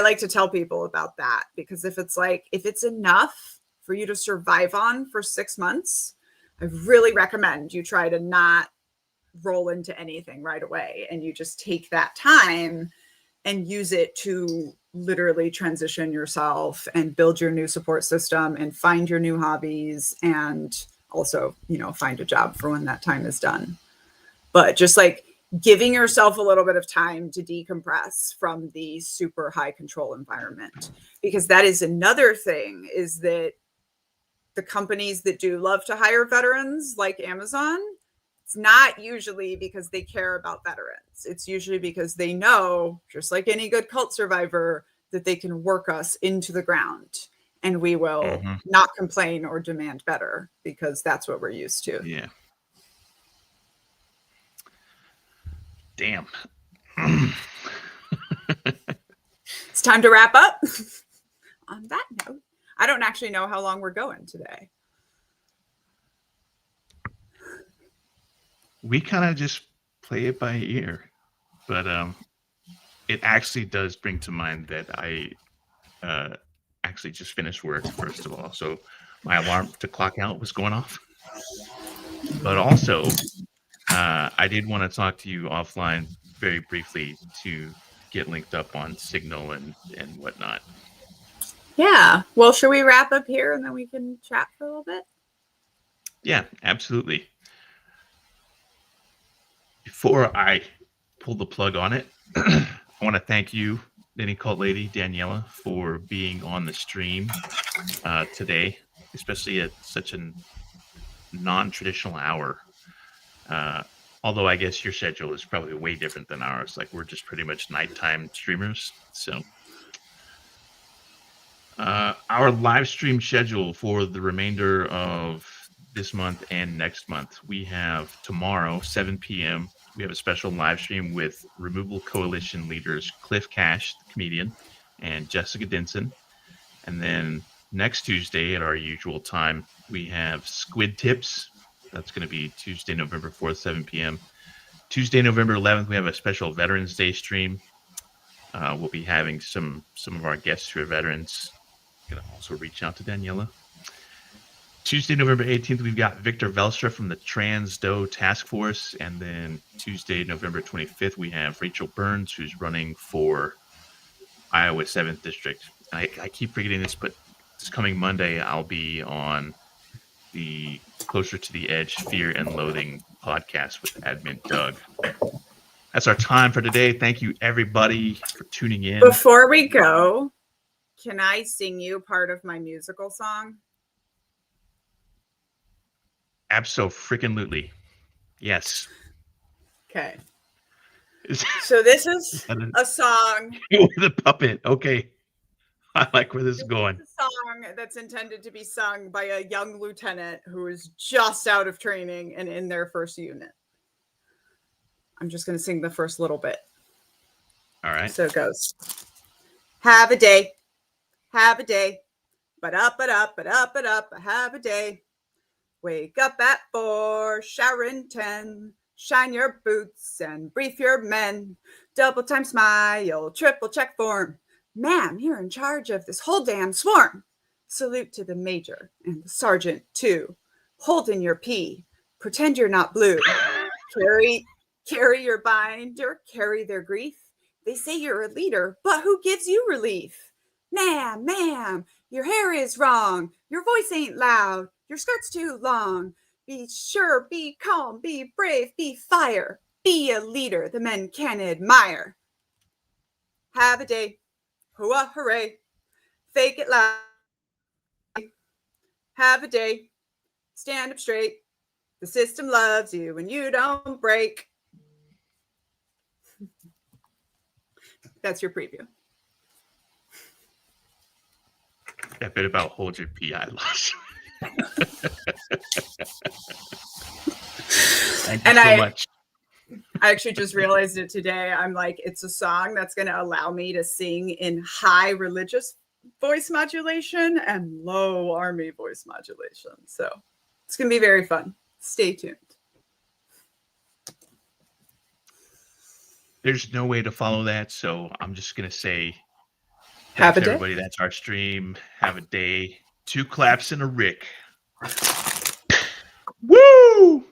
like to tell people about that, because if it's enough for you to survive on for 6 months, I really recommend you try to not roll into anything right away. And you just take that time and use it to literally transition yourself and build your new support system and find your new hobbies and also, find a job for when that time is done. But just like giving yourself a little bit of time to decompress from the super high control environment, because that is another thing, is that the companies that do love to hire veterans like Amazon, it's not usually because they care about veterans. It's usually because they know, just like any good cult survivor, that they can work us into the ground and we will not complain or demand better, because that's what we're used to. Yeah. Damn. It's time to wrap up. On that note, I don't actually know how long we're going today. We kind of just play it by ear, but it actually does bring to mind that I actually just finished work, first of all, so my alarm to clock out was going off. But also, I did want to talk to you offline very briefly to get linked up on Signal and whatnot. Yeah. Well, should we wrap up here and then we can chat for a little bit? Yeah, absolutely. Before I pull the plug on it, I want to thank you, Knitting Cult Lady Daniella, for being on the stream today, especially at such a non-traditional hour. Although I guess your schedule is probably way different than ours. Like, we're just pretty much nighttime streamers. So our live stream schedule for the remainder of this month and next month, we have tomorrow, 7 p.m., we have a special live stream with Removal Coalition leaders Cliff Cash, the comedian, and Jessica Dinson. And then next Tuesday at our usual time, we have Squid Tips. That's going to be Tuesday, November 4th, 7 p.m. Tuesday, November 11th, we have a special Veterans Day stream. We'll be having some of our guests who are veterans. I'm going to also reach out to Daniella. Tuesday, November 18th, we've got Victor Velstra from the Trans Doe Task Force. And then Tuesday, November 25th, we have Rachel Burns, who's running for Iowa 7th District. I keep forgetting this, but this coming Monday, I'll be on the Closer to the Edge Fear and Loathing podcast with admin Doug. That's our time for today. Thank you, everybody, for tuning in. Before we go, can I sing you part of my musical song? Abso-freaking-lutely. Yes. Okay. So this is a song with a puppet. Okay. I like where this is going. It's a song that's intended to be sung by a young lieutenant who is just out of training and in their first unit. I'm just going to sing the first little bit. All right. So it goes. Have a day. Have a day. But up, have a day. Wake up at 4, shower in 10. Shine your boots and brief your men. Double time smile, triple check form. Ma'am, you're in charge of this whole damn swarm. Salute to the major and the sergeant too. Hold in your pee. Pretend you're not blue. Carry your binder, carry their grief. They say you're a leader, but who gives you relief? Ma'am, your hair is wrong. Your voice ain't loud. Your skirt's too long. Be sure, be calm, be brave, be fire. Be a leader the men can admire. Have a day. Hooah, hooray. Fake it loud. Have a day. Stand up straight. The system loves you and you don't break. That's your preview. That bit about hold your pee, I lost. Thank you so much. I actually just realized it today. I'm like, it's a song that's going to allow me to sing in high religious voice modulation and low army voice modulation. So it's going to be very fun. Stay tuned. There's no way to follow that, so I'm just going to say, have a day. Everybody, that's our stream. Have a day. 2 claps and a Rick. Woo!